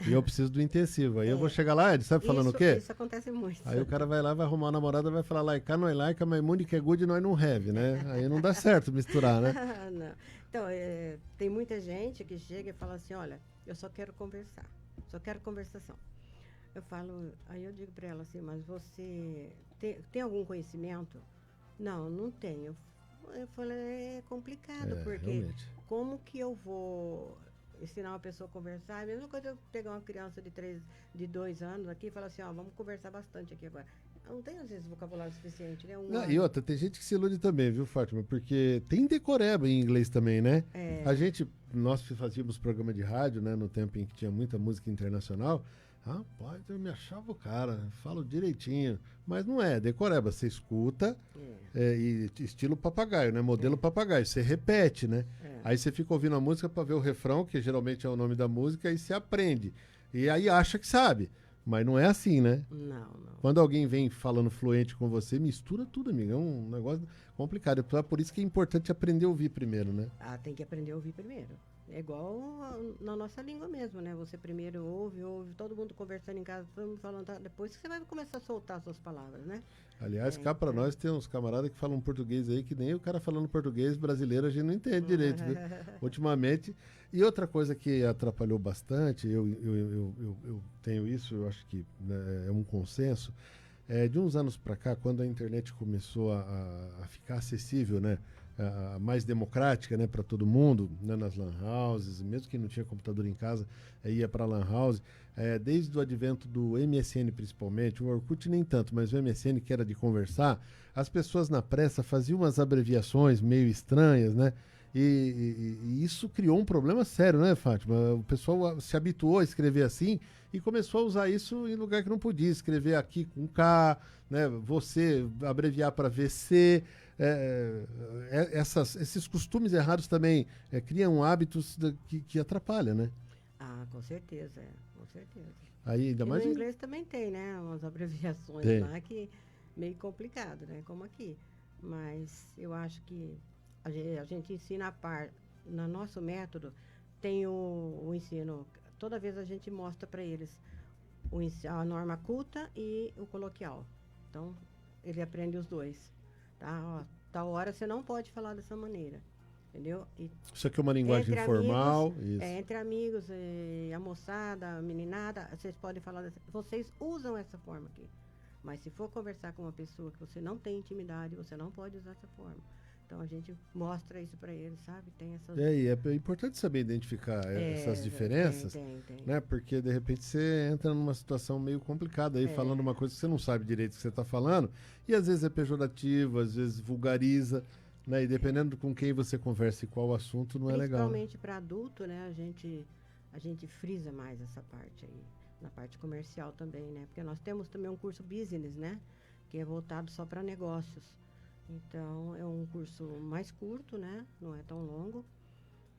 e eu preciso do intensivo. Aí eu vou chegar lá, ele sabe falando o quê? Isso acontece muito. Aí o cara vai lá, vai arrumar uma namorada, vai falar like, nós like, mas mundo que é good, nós não have, né? Aí não dá certo misturar, né? Não. Então, tem muita gente que chega e fala assim, olha, eu só quero conversar, só quero conversação. Eu falo, aí eu digo para ela assim, mas você tem algum conhecimento? Não tenho. Eu falei, é complicado, porque realmente. Como que eu vou ensinar uma pessoa a conversar? É a mesma coisa eu pegar uma criança de 2 anos aqui e falar assim, vamos conversar bastante aqui agora. Eu não tenho, às vezes, vocabulário suficiente, né? E outra, tem gente que se ilude também, viu, Fátima? Porque tem decoreba em inglês também, né? Nós fazíamos programa de rádio, né? No tempo em que tinha muita música internacional. Rapaz, eu me achava o cara, falo direitinho. Mas não é, decoreba. Você escuta e estilo papagaio, né? Modelo papagaio. Você repete, né? Aí você fica ouvindo a música para ver o refrão, que geralmente é o nome da música, e você aprende. E aí acha que sabe. Mas não é assim, né? Não. Quando alguém vem falando fluente com você, mistura tudo, amigo. É um negócio complicado. Por isso que é importante aprender a ouvir primeiro, né? Tem que aprender a ouvir primeiro. É igual na nossa língua mesmo, né? Você primeiro ouve, todo mundo conversando em casa, todo mundo falando, depois que você vai começar a soltar suas palavras, né? Aliás, cá pra nós tem uns camaradas que falam português aí, que nem o cara falando português brasileiro a gente não entende direito, viu? Ultimamente. E outra coisa que atrapalhou bastante, eu tenho isso, eu acho que é um consenso, de uns anos para cá, quando a internet começou a ficar acessível, né? Mais democrática, né, para todo mundo, né, nas lan houses, mesmo quem não tinha computador em casa, ia para lan house, desde o advento do MSN principalmente, o Orkut nem tanto, mas o MSN, que era de conversar, as pessoas na pressa faziam umas abreviações meio estranhas, né, e isso criou um problema sério, né, Fátima? O pessoal se habituou a escrever assim e começou a usar isso em lugar que não podia, escrever aqui com K, né, você abreviar para VC. Esses costumes errados também criam hábitos que atrapalham, né? Com certeza, com certeza. Aí, ainda mais no inglês também tem, né? Umas abreviações lá que meio complicado, né? Como aqui. Mas eu acho que a gente ensina no nosso método, tem o ensino, toda vez a gente mostra para eles a norma culta e o coloquial. Então, ele aprende os dois. Tal hora você não pode falar dessa maneira. entendeu? E Isso aqui é uma linguagem informal. amigos, Isso. entre amigos, a moçada, a meninada, vocês podem falar, vocês usam essa forma aqui. Mas se for conversar com uma pessoa que você não tem intimidade, você não pode usar essa forma. Então a gente mostra isso para eles, sabe? Tem essas... E é importante saber identificar essas diferenças, tem. né? Porque de repente você entra numa situação meio complicada aí, falando uma coisa que você não sabe direito o que você está falando, e às vezes é pejorativo, às vezes vulgariza, né? E dependendo com quem você conversa e qual assunto, não é legal. Principalmente para adulto, né? A gente frisa mais essa parte aí, na parte comercial também, né? Porque nós temos também um curso business, né? Que é voltado só para negócios. Então, é um curso mais curto, né? Não é tão longo,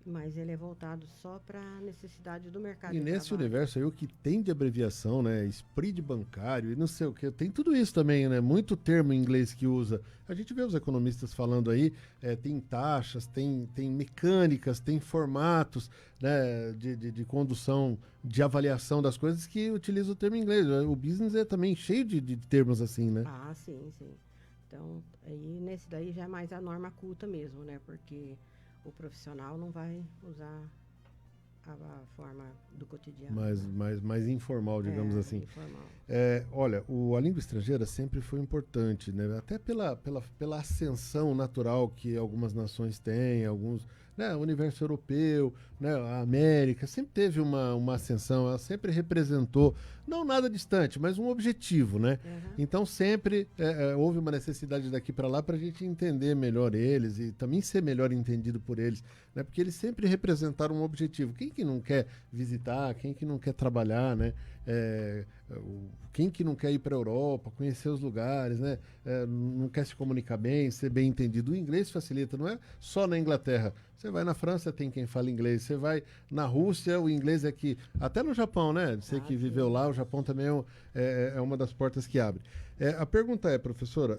mas ele é voltado só para a necessidade do mercado E de nesse trabalho. universo aí, o que tem de abreviação, né? Spread bancário e não sei o que, tem tudo isso também, né? Muito termo em inglês que usa. A gente vê os economistas falando aí, tem taxas, tem mecânicas, tem formatos, né? De condução, de avaliação das coisas que utiliza o termo em inglês. O business é também cheio de termos assim, né? Ah, sim. Então, aí nesse daí já é mais a norma culta mesmo, né? Porque o profissional não vai usar a forma do cotidiano. Mais informal, digamos assim. Informal. Olha, a língua estrangeira sempre foi importante, né? Até pela ascensão natural que algumas nações têm, alguns, né? O universo europeu, né? A América sempre teve uma ascensão, ela sempre representou, não nada distante, mas um objetivo, né? Então sempre houve uma necessidade daqui para lá para a gente entender melhor eles e também ser melhor entendido por eles, né? Porque eles sempre representaram um objetivo. Quem que não quer visitar, quem que não quer trabalhar, né? Quem que não quer ir para a Europa, conhecer os lugares, né? Não quer se comunicar bem, ser bem entendido. O inglês facilita, não é só na Inglaterra. Você vai na França, tem quem fala inglês. Você vai na Rússia, o inglês é que... Até no Japão, né? Você que viveu lá, o Japão também é uma das portas que abre. A pergunta é, professora,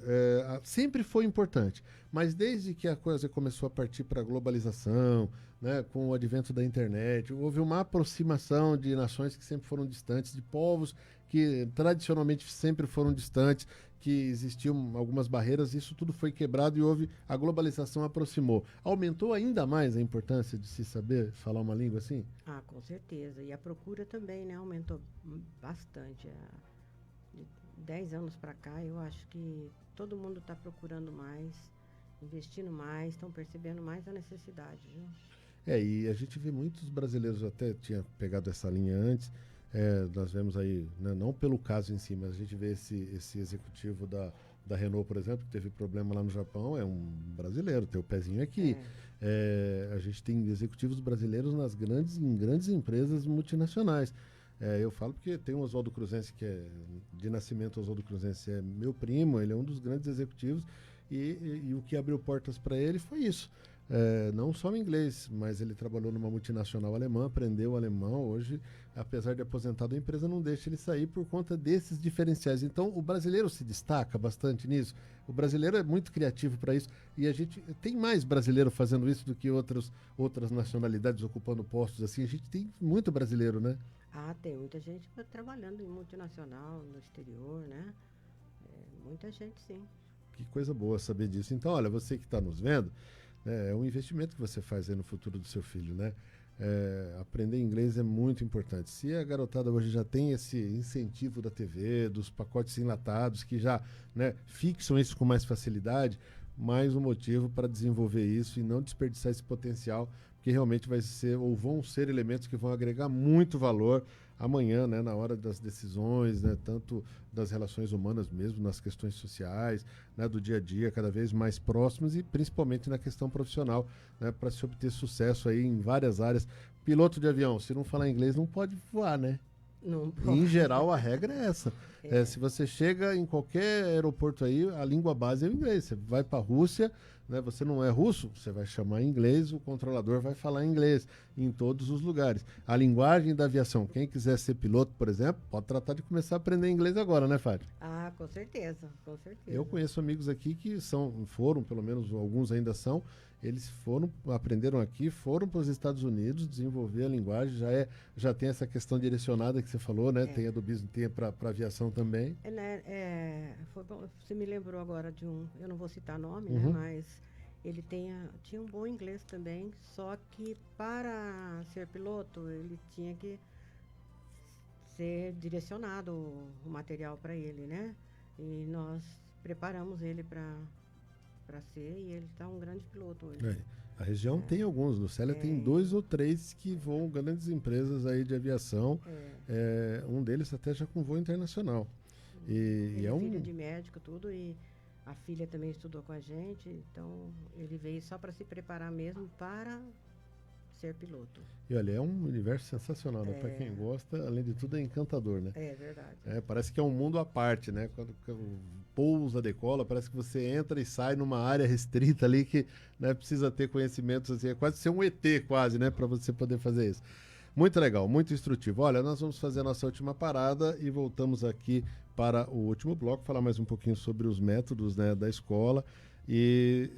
sempre foi importante, mas desde que a coisa começou a partir para a globalização, né, com o advento da internet, houve uma aproximação de nações que sempre foram distantes, de povos que tradicionalmente sempre foram distantes, que existiam algumas barreiras, isso tudo foi quebrado e a globalização aproximou. Aumentou ainda mais a importância de se saber falar uma língua assim? Ah, com certeza. E a procura também, né? Aumentou bastante. De 10 anos para cá, eu acho que todo mundo está procurando mais, investindo mais, estão percebendo mais a necessidade, viu? E a gente vê muitos brasileiros, até tinha pegado essa linha antes, nós vemos aí, né, não pelo caso em si, mas a gente vê esse executivo da Renault, por exemplo, que teve problema lá no Japão, é um brasileiro, tem o pezinho aqui. A gente tem executivos brasileiros em grandes empresas multinacionais. Eu falo porque tem o Oswaldo Cruzense, que é de nascimento. O Oswaldo Cruzense é meu primo, ele é um dos grandes executivos e o que abriu portas para ele foi isso. Não só o inglês, mas ele trabalhou numa multinacional alemã, aprendeu alemão. Hoje, apesar de aposentado, a empresa não deixa ele sair por conta desses diferenciais. Então, o brasileiro se destaca bastante nisso. O brasileiro é muito criativo para isso. E a gente tem mais brasileiro fazendo isso do que outras nacionalidades ocupando postos assim. A gente tem muito brasileiro, né? Ah, tem muita gente trabalhando em multinacional, no exterior, né? Muita gente, sim. Que coisa boa saber disso. Então, olha, você que está nos vendo, é um investimento que você faz aí no futuro do seu filho, né? Aprender inglês é muito importante. Se a garotada hoje já tem esse incentivo da TV, dos pacotes enlatados, que já, né, fixam isso com mais facilidade, mais um motivo para desenvolver isso e não desperdiçar esse potencial, porque realmente vão ser elementos que vão agregar muito valor amanhã, né, na hora das decisões, né, tanto das relações humanas mesmo, nas questões sociais, né, do dia a dia, cada vez mais próximos e principalmente na questão profissional, né, para se obter sucesso aí em várias áreas. Piloto de avião, se não falar inglês, não pode voar, né? Não pode. Em geral, a regra é essa. Se você chega em qualquer aeroporto aí, a língua base é o inglês. Você vai para a Rússia, né, você não é russo, você vai chamar inglês, o controlador vai falar inglês em todos os lugares. A linguagem da aviação, quem quiser ser piloto, por exemplo, pode tratar de começar a aprender inglês agora, né, Fábio? Ah, com certeza, com certeza. Eu conheço amigos aqui que foram, pelo menos alguns ainda são, eles aprenderam aqui, foram para os Estados Unidos, desenvolver a linguagem, já tem essa questão direcionada que você falou, né? Tem a do business, tem para aviação também. Foi bom, você me lembrou agora de eu não vou citar nome, né? Mas ele tinha um bom inglês também, só que para ser piloto ele tinha que ser direcionado o material para ele, né? E nós preparamos ele para ser, e ele está um grande piloto hoje. A região tem alguns, no Célia tem 2 ou 3 que voam grandes empresas aí de aviação, um deles até já com voo internacional. Ele é filho de médico, tudo, e a filha também estudou com a gente, então ele veio só para se preparar mesmo para ser piloto. E olha, é um universo sensacional, né? Para quem gosta, além de tudo é encantador, né? É verdade. Parece que é um mundo à parte, né? Quando pousa, decola, parece que você entra e sai numa área restrita ali que, né, precisa ter conhecimentos, assim, é quase ser um ET quase, né? Para você poder fazer isso. Muito legal, muito instrutivo. Olha, nós vamos fazer a nossa última parada e voltamos aqui para o último bloco, falar mais um pouquinho sobre os métodos, né, da escola e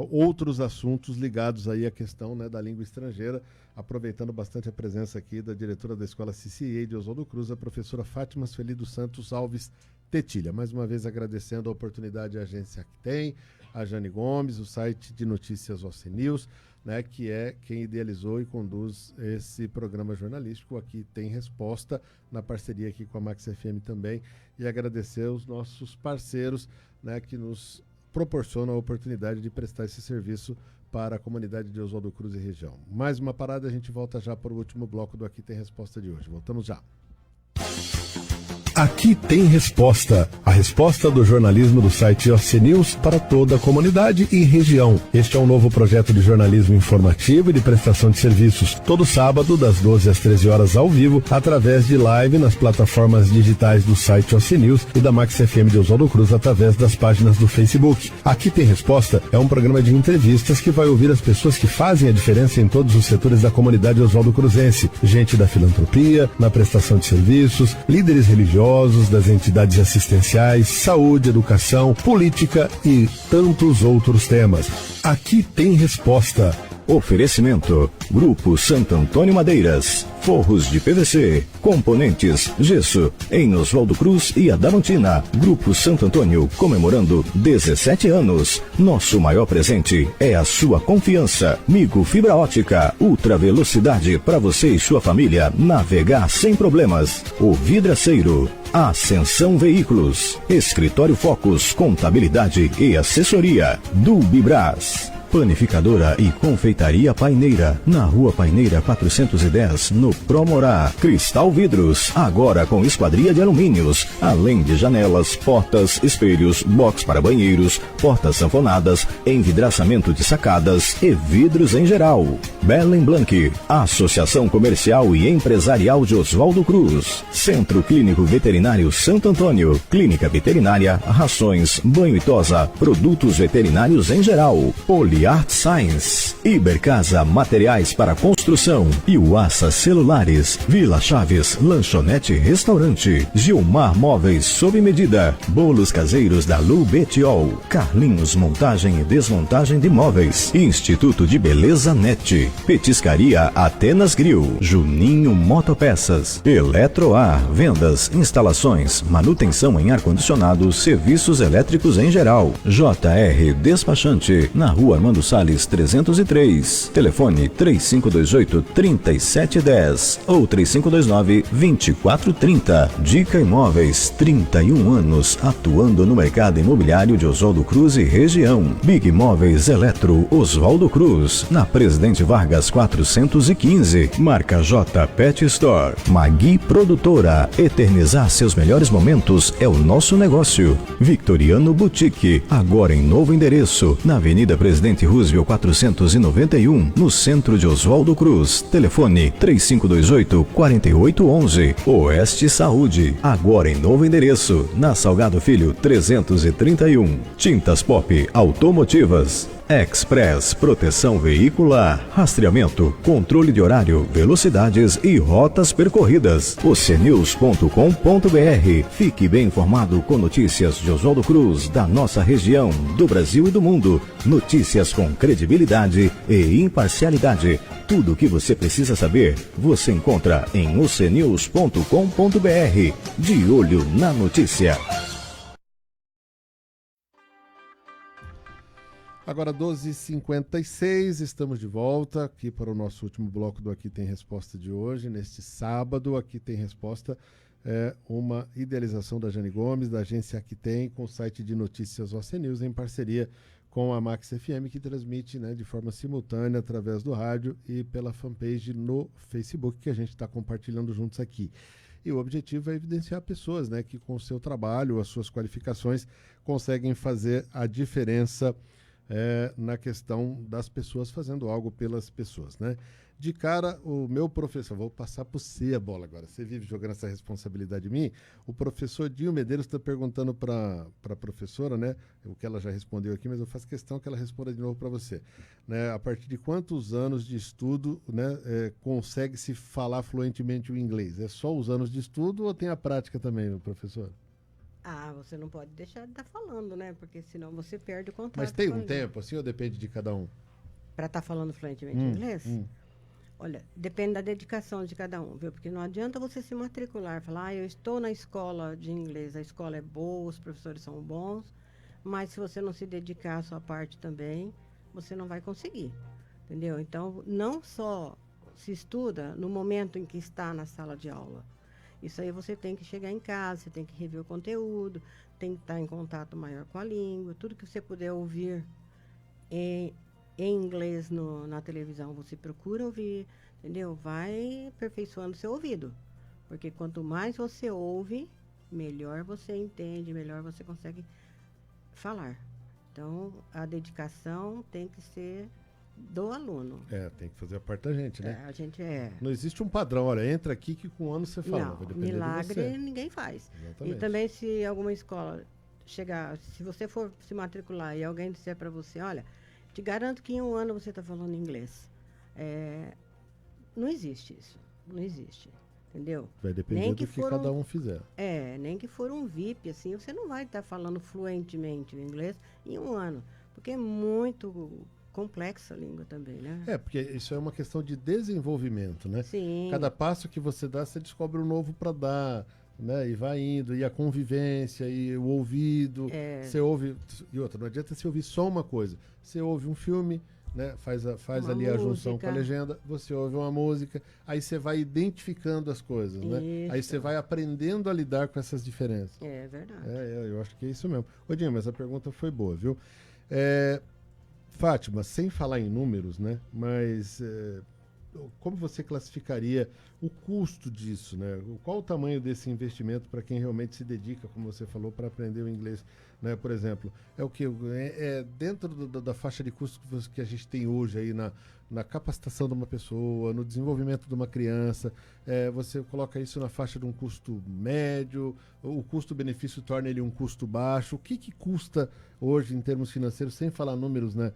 outros assuntos ligados aí à questão, né, da língua estrangeira, aproveitando bastante a presença aqui da diretora da Escola CCA de Oswaldo Cruz, a professora Fátima Sueli dos Santos Alves Tetilha. Mais uma vez agradecendo a oportunidade à agência que tem, a Jane Gomes, o site de notícias OC News, né, que é quem idealizou e conduz esse programa jornalístico. Aqui tem resposta, na parceria aqui com a Max FM também, e agradecer os nossos parceiros, né, que nos proporcionam a oportunidade de prestar esse serviço para a comunidade de Oswaldo Cruz e região. Mais uma parada, a gente volta já para o último bloco do Aqui Tem Resposta de hoje. Voltamos já. Aqui tem resposta. A resposta do jornalismo do site OC News para toda a comunidade e região. Este é um novo projeto de jornalismo informativo e de prestação de serviços. Todo sábado, das 12 às 13 horas ao vivo, através de live nas plataformas digitais do site OC News e da Max FM de Oswaldo Cruz através das páginas do Facebook. Aqui tem resposta é um programa de entrevistas que vai ouvir as pessoas que fazem a diferença em todos os setores da comunidade Oswaldo Cruzense. Gente da filantropia, na prestação de serviços, líderes religiosos, das entidades assistenciais, saúde, educação, política e tantos outros temas. Aqui tem resposta. Oferecimento: Grupo Santo Antônio Madeiras, forros de PVC, componentes, gesso, em Oswaldo Cruz e Adamantina. Grupo Santo Antônio comemorando 17 anos. Nosso maior presente é a sua confiança. Migo Fibra Ótica, ultra velocidade para você e sua família navegar sem problemas. O Vidraceiro, Ascensão Veículos, Escritório Focus, Contabilidade e Assessoria. Dubibras. Panificadora e Confeitaria Paineira, na Rua Paineira 410, no Promorá. Cristal Vidros, agora com esquadria de alumínios, além de janelas, portas, espelhos, box para banheiros, portas sanfonadas, envidraçamento de sacadas e vidros em geral. Belen Blanc, Associação Comercial e Empresarial de Oswaldo Cruz. Centro Clínico Veterinário Santo Antônio, Clínica Veterinária, rações, banho e tosa, produtos veterinários em geral. Art Science, Ibercasa Materiais para Construção e Uassa Celulares, Vila Chaves, Lanchonete Restaurante, Gilmar Móveis sob medida, bolos caseiros da Lu Betiol, Carlinhos Montagem e Desmontagem de Móveis, Instituto de Beleza Net, Petiscaria Atenas Grill, Juninho Motopeças, Eletroar, vendas, instalações, manutenção em ar-condicionado, serviços elétricos em geral, JR Despachante, na Rua Armando Salles 303, telefone 3528-3710 ou 3529-2430. Dica Imóveis, 31 anos atuando no mercado imobiliário de Oswaldo Cruz e região. Big Móveis Eletro Oswaldo Cruz, na Presidente Vargas 415, marca J Pet Store. Magui Produtora, eternizar seus melhores momentos é o nosso negócio. Victoriano Boutique, agora em novo endereço, na Avenida Presidente Roosevelt 491, no centro de Oswaldo Cruz. Telefone 3528-4811. Oeste Saúde, agora em novo endereço, na Salgado Filho 331. Tintas Pop Automotivas. Express Proteção Veicular, rastreamento, controle de horário, velocidades e rotas percorridas. ocnews.com.br. Fique bem informado com notícias de Oswaldo Cruz, da nossa região, do Brasil e do mundo. Notícias com credibilidade e imparcialidade. Tudo o que você precisa saber, você encontra em ocnews.com.br. De olho na notícia. Agora 12h56, estamos de volta aqui para o nosso último bloco do Aqui Tem Resposta de hoje. Neste sábado, Aqui Tem Resposta é uma idealização da Jane Gomes, da agência Aqui Tem, com o site de notícias OC News, em parceria com a Max FM, que transmite, né, de forma simultânea através do rádio e pela fanpage no Facebook, que a gente está compartilhando juntos aqui. E o objetivo é evidenciar pessoas, né, que com o seu trabalho, as suas qualificações, conseguem fazer a diferença na questão das pessoas fazendo algo pelas pessoas, né? De cara, o meu professor, vou passar para você a bola agora, você vive jogando essa responsabilidade em mim, o professor Dinho Medeiros está perguntando para a professora, né, o que ela já respondeu aqui, mas eu faço questão que ela responda de novo para você, né? A partir de quantos anos de estudo, né, consegue-se falar fluentemente o inglês? É só os anos de estudo ou tem a prática também, meu professor? Você não pode deixar de estar falando, né? Porque senão você perde o contato. Mas tem um tempo, assim, ou depende de cada um? Para estar falando fluentemente inglês? Olha, depende da dedicação de cada um, viu? Porque não adianta você se matricular, falar, eu estou na escola de inglês, a escola é boa, os professores são bons, mas se você não se dedicar à sua parte também, você não vai conseguir, entendeu? Então, não só se estuda no momento em que está na sala de aula. Isso aí você tem que chegar em casa, você tem que rever o conteúdo, tem que estar em contato maior com a língua, tudo que você puder ouvir em inglês na televisão, você procura ouvir, entendeu? Vai aperfeiçoando seu ouvido, porque quanto mais você ouve, melhor você entende, melhor você consegue falar. Então, a dedicação tem que ser do aluno. Tem que fazer a parte da gente, né? A gente Não existe um padrão, olha, entra aqui que com um ano você fala. Não, vai depender milagre de você. ninguém faz. Exatamente. E também se alguma escola chegar, se você for se matricular e alguém disser para você, olha, te garanto que em um ano você está falando inglês. Não existe isso. Não existe. Entendeu? Vai depender do que cada um fizer. Nem que for um VIP, assim, você não vai estar falando fluentemente o inglês em um ano. Porque é muito complexa a língua também, né? Porque isso é uma questão de desenvolvimento, né? Sim. Cada passo que você dá, você descobre um novo para dar, né? E vai indo, e a convivência, e o ouvido. Você ouve. E outra, não adianta você ouvir só uma coisa. Você ouve um filme, né? Faz ali a junção com a legenda, você ouve uma música, aí você vai identificando as coisas, né? Aí você vai aprendendo a lidar com essas diferenças. É verdade. Eu acho que é isso mesmo. Ô, Dinho, mas a pergunta foi boa, viu? Fátima, sem falar em números, né? Mas como você classificaria o custo disso, né? Qual o tamanho desse investimento para quem realmente se dedica, como você falou, para aprender o inglês, né? Por exemplo, é o que dentro da faixa de custo que a gente tem hoje aí na capacitação de uma pessoa, no desenvolvimento de uma criança, você coloca isso na faixa de um custo médio, o custo-benefício torna ele um custo baixo. O que custa hoje em termos financeiros, sem falar números, né?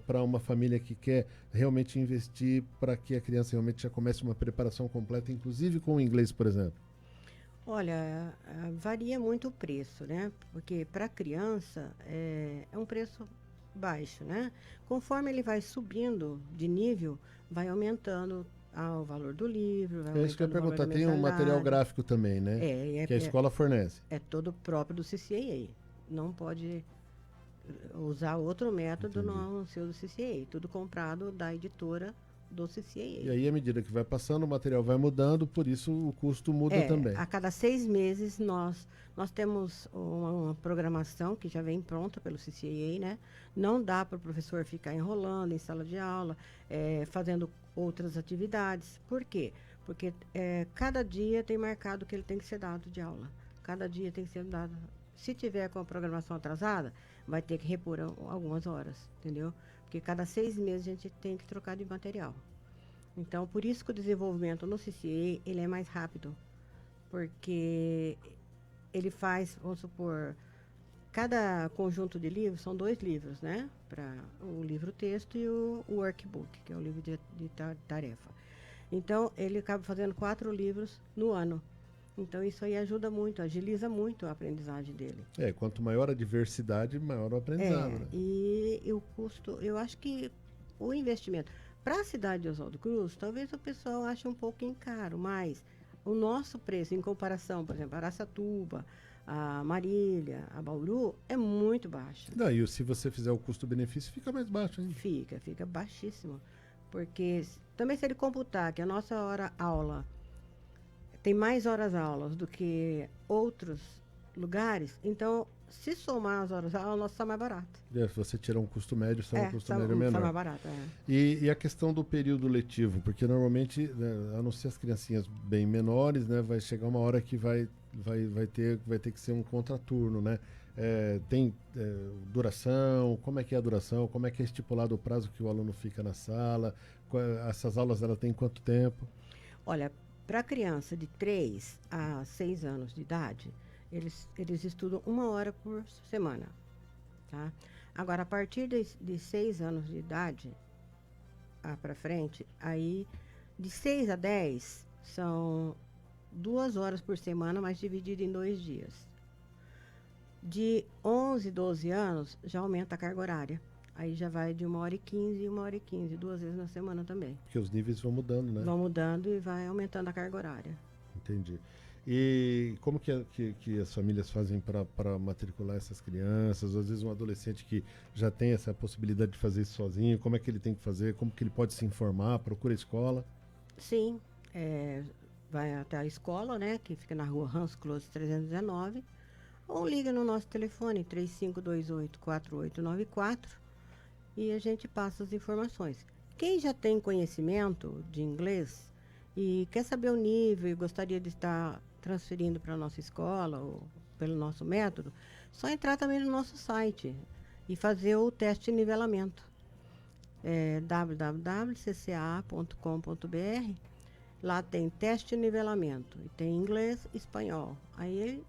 Para uma família que quer realmente investir para que a criança realmente já comece uma preparação completa, inclusive com o inglês, por exemplo? Olha, varia muito o preço, né? Porque para a criança é um preço baixo, né? Conforme ele vai subindo de nível, vai aumentando o valor do livro. É isso que eu ia perguntar. Tem um material gráfico também, né? Que a escola fornece. É todo próprio do CCAA. Não pode usar outro método no seu do CCAA. Tudo comprado da editora do CCAA. E aí, à medida que vai passando, o material vai mudando, por isso o custo muda também. A cada 6 meses nós temos uma programação que já vem pronta pelo CCAA, né? Não dá para o professor ficar enrolando em sala de aula, fazendo outras atividades. Por quê? Porque cada dia tem marcado que ele tem que ser dado de aula. Cada dia tem que ser dado. Se tiver com a programação atrasada, vai ter que repor algumas horas, entendeu? Porque cada 6 meses a gente tem que trocar de material. Então, por isso que o desenvolvimento no CCA, ele é mais rápido. Porque ele faz, vamos supor, cada conjunto de livros, são 2 livros, né? Para o livro texto e o workbook, que é o livro de tarefa. Então, ele acaba fazendo 4 livros no ano. Então, isso aí ajuda muito, agiliza muito a aprendizagem dele. Quanto maior a diversidade, maior o aprendizado. Né? E o custo, eu acho que o investimento, para a cidade de Oswaldo Cruz, talvez o pessoal ache um pouquinho caro, mas o nosso preço, em comparação, por exemplo, Araçatuba, a Marília, a Bauru, é muito baixa. Daí, se você fizer o custo-benefício, fica mais baixo ainda. Fica baixíssimo. Porque também se ele computar que a nossa hora-aula tem mais horas-aulas do que outros lugares, então, se somar as horas-aulas, nosso está mais barato. Se você tirar um custo médio, sai um custo médio menor. Está mais barato, E a questão do período letivo, porque normalmente, né, a não ser as criancinhas bem menores, né, vai chegar uma hora que vai ter que ser um contraturno, né? Tem duração, como é que é a duração, como é que é estipulado o prazo que o aluno fica na sala, essas aulas ela tem quanto tempo? Olha, para criança de 3 a 6 anos de idade, eles estudam 1 hora por semana, tá? Agora, a partir de 6 anos de idade para frente, aí de 6 a 10 são 2 horas por semana, mas dividido em 2 dias. De 11, 12 anos, já aumenta a carga horária. Aí já vai de 1h15 e 1h15, 2 vezes na semana também. Porque os níveis vão mudando, né? Vão mudando e vai aumentando a carga horária. Entendi. E como que as famílias fazem para matricular essas crianças? Às vezes um adolescente que já tem essa possibilidade de fazer isso sozinho, como é que ele tem que fazer? Como que ele pode se informar? Procura a escola? Sim, vai até a escola, né, que fica na rua Hans Close 319, ou liga no nosso telefone 3528-4894 e a gente passa as informações. Quem já tem conhecimento de inglês e quer saber o nível e gostaria de estar transferindo para a nossa escola ou pelo nosso método, só entrar também no nosso site e fazer o teste de nivelamento. www.cca.com.br. Lá tem teste de nivelamento e tem inglês e espanhol. Aí ele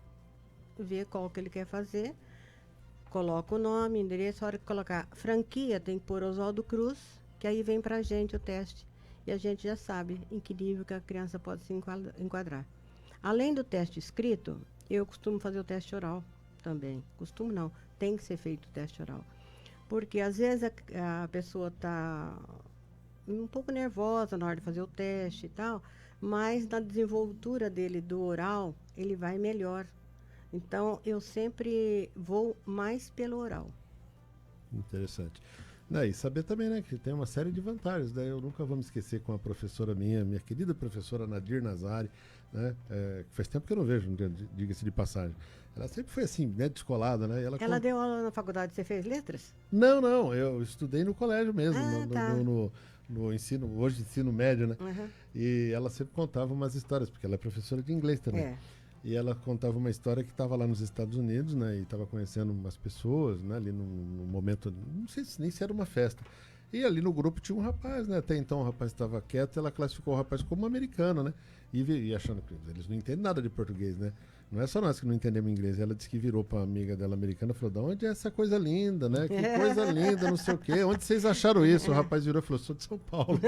vê qual que ele quer fazer, coloca o nome, endereço, a hora que colocar franquia tem que pôr Oswaldo Cruz, que aí vem para a gente o teste. E a gente já sabe em que nível que a criança pode se enquadrar. Além do teste escrito, eu costumo fazer o teste oral também. Costumo não, tem que ser feito o teste oral. Porque às vezes a pessoa está um pouco nervosa na hora de fazer o teste e tal, mas na desenvoltura dele do oral, ele vai melhor. Então, eu sempre vou mais pelo oral. Interessante. E saber também, né, que tem uma série de vantagens, né? Eu nunca vou me esquecer com a professora minha querida professora Nadir Nazari, né? Que faz tempo que eu não vejo, diga-se de passagem. Ela sempre foi assim, né, descolada, né? Ela deu aula na faculdade, você fez letras? Não, eu estudei no colégio mesmo, tá. no ensino, hoje ensino médio, né? Uhum. E ela sempre contava umas histórias, porque ela é professora de inglês também. E ela contava uma história que estava lá nos Estados Unidos, né? E estava conhecendo umas pessoas, né? Ali num momento, não sei nem se era uma festa. E ali no grupo tinha um rapaz, né? Até então o rapaz estava quieto e ela classificou o rapaz como americano, né? E achando que eles não entendem nada de português, né? Não é só nós que não entendemos inglês. Ela disse que virou para uma amiga dela americana e falou: "De onde é essa coisa linda, né? Que coisa linda, não sei o quê. Onde vocês acharam isso?" O rapaz virou e falou: "Sou de São Paulo."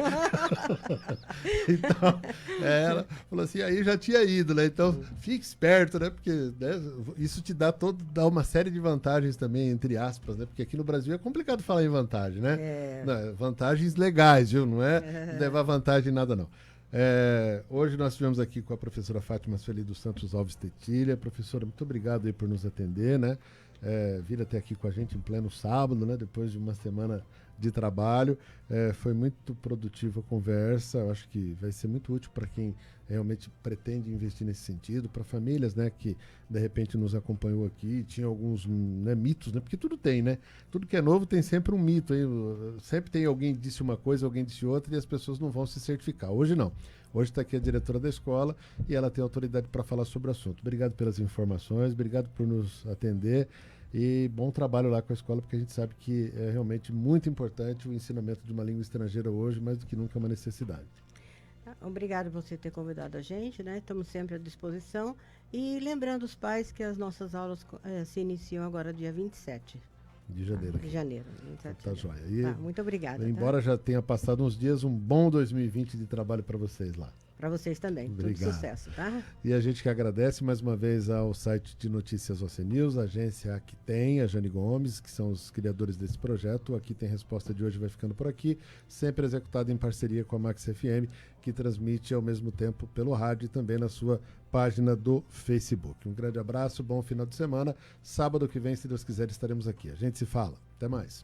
Então, ela falou assim, aí já tinha ido, né? Então, fique esperto, né? Porque, né, isso te dá uma série de vantagens também, entre aspas, né? Porque aqui no Brasil é complicado falar em vantagem, né? Não, vantagens legais, viu? Não é levar vantagem em nada, não. Hoje nós estivemos aqui com a professora Fátima Sueli dos Santos Alves Tetilha. Professora, muito obrigado aí por nos atender, né? Vir até aqui com a gente em pleno sábado, né? Depois de uma semana de trabalho. Foi muito produtiva a conversa. Eu acho que vai ser muito útil para quem realmente pretende investir nesse sentido, para famílias, né, que de repente nos acompanhou aqui. Tinha alguns, né, mitos, né? Porque tudo tem, né? Tudo que é novo tem sempre um mito. Hein? Sempre tem alguém que disse uma coisa, alguém disse outra e as pessoas não vão se certificar. Hoje não. Hoje está aqui a diretora da escola e ela tem autoridade para falar sobre o assunto. Obrigado pelas informações, obrigado por nos atender e bom trabalho lá com a escola, porque a gente sabe que é realmente muito importante o ensinamento de uma língua estrangeira hoje, mais do que nunca é uma necessidade. Obrigado por você ter convidado a gente, né? Estamos sempre à disposição. E lembrando os pais que as nossas aulas se iniciam agora dia 27. De janeiro. De janeiro. 27 tá joia. E, muito obrigada. Embora já tenha passado uns dias, um bom 2020 de trabalho para vocês lá. Para vocês também. Obrigado. Tudo sucesso, tá? E a gente que agradece mais uma vez ao site de notícias OC News, a agência Aqui Tem, a Jane Gomes, que são os criadores desse projeto. Aqui Tem Resposta de hoje vai ficando por aqui, sempre executado em parceria com a Max FM, que transmite ao mesmo tempo pelo rádio e também na sua página do Facebook. Um grande abraço, bom final de semana. Sábado que vem, se Deus quiser, estaremos aqui. A gente se fala. Até mais.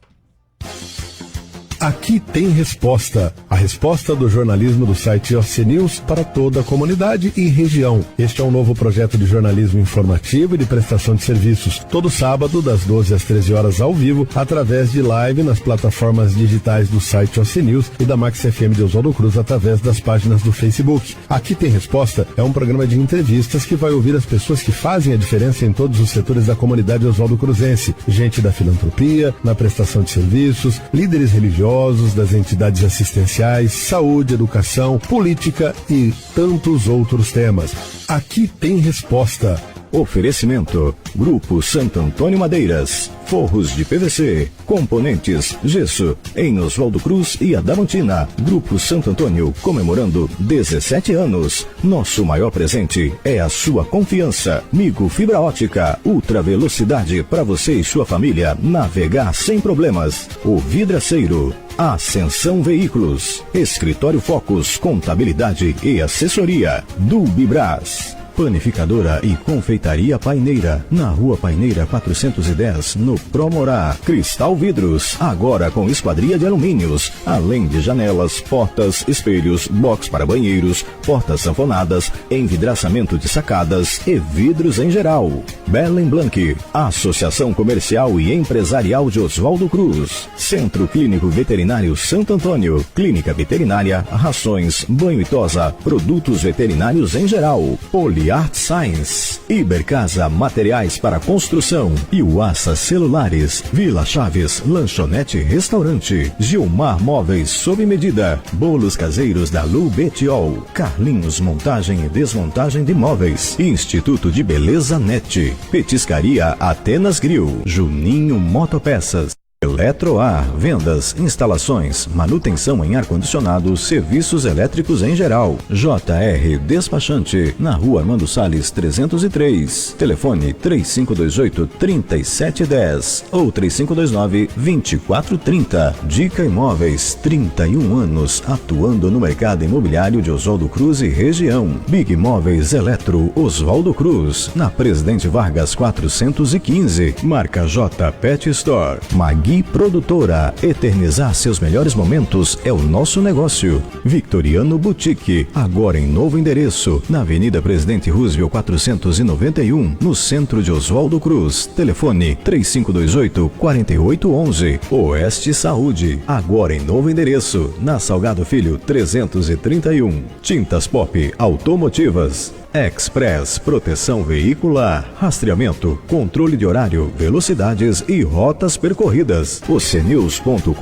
Aqui Tem Resposta. A resposta do jornalismo do site OC News para toda a comunidade e região. Este é um novo projeto de jornalismo informativo e de prestação de serviços. Todo sábado, das 12 às 13 horas ao vivo, através de live nas plataformas digitais do site OC News e da Max FM de Oswaldo Cruz, através das páginas do Facebook. Aqui Tem Resposta é um programa de entrevistas que vai ouvir as pessoas que fazem a diferença em todos os setores da comunidade Oswaldo Cruzense. Gente da filantropia, na prestação de serviços, líderes religiosos, das entidades assistenciais, saúde, educação, política e tantos outros temas. Aqui Tem Resposta. Oferecimento: Grupo Santo Antônio Madeiras, forros de PVC, componentes, gesso, em Oswaldo Cruz e Adamantina. Grupo Santo Antônio comemorando 17 anos. Nosso maior presente é a sua confiança. Migo Fibra Ótica, ultra velocidade para você e sua família navegar sem problemas. O Vidraceiro, Ascensão Veículos, Escritório Focus, Contabilidade e Assessoria. Dubibras, Panificadora e Confeitaria Paineira, na Rua Paineira 410, no Promorá. Cristal Vidros, agora com esquadria de alumínios, além de janelas, portas, espelhos, box para banheiros, portas sanfonadas, envidraçamento de sacadas e vidros em geral. Belen Blanc, Associação Comercial e Empresarial de Oswaldo Cruz. Centro Clínico Veterinário Santo Antônio, Clínica Veterinária, rações, banho e tosa, produtos veterinários em geral. Art Science, Ibercasa Materiais para Construção e Uassa Celulares, Vila Chaves, Lanchonete Restaurante, Gilmar Móveis sob medida, bolos caseiros da Lu Betiol, Carlinhos Montagem e Desmontagem de Móveis, Instituto de Beleza Net, Petiscaria Atenas Grill, Juninho Motopeças, Eletroar, vendas, instalações, manutenção em ar-condicionado, serviços elétricos em geral. JR Despachante, na Rua Armando Salles 303. Telefone 3528-3710 ou 3529-2430. Dica Imóveis, 31 anos atuando no mercado imobiliário de Oswaldo Cruz e região. Big Imóveis Eletro Oswaldo Cruz, na Presidente Vargas 415. Marca J Pet Store. Magui Produtora, eternizar seus melhores momentos é o nosso negócio. Victoriano Boutique, agora em novo endereço, na Avenida Presidente Roosevelt 491, no centro de Oswaldo Cruz. Telefone 3528-4811. Oeste Saúde, agora em novo endereço, na Salgado Filho 331. Tintas Pop Automotivas. Express Proteção Veicular, rastreamento, controle de horário, velocidades e rotas percorridas. ocnews.com.br.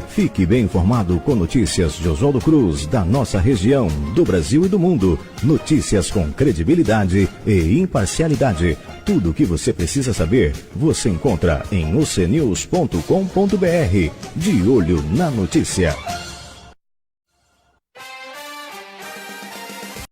Fique bem informado com notícias de Oswaldo Cruz, da nossa região, do Brasil e do mundo. Notícias com credibilidade e imparcialidade. Tudo o que você precisa saber, você encontra em ocnews.com.br. De olho na notícia.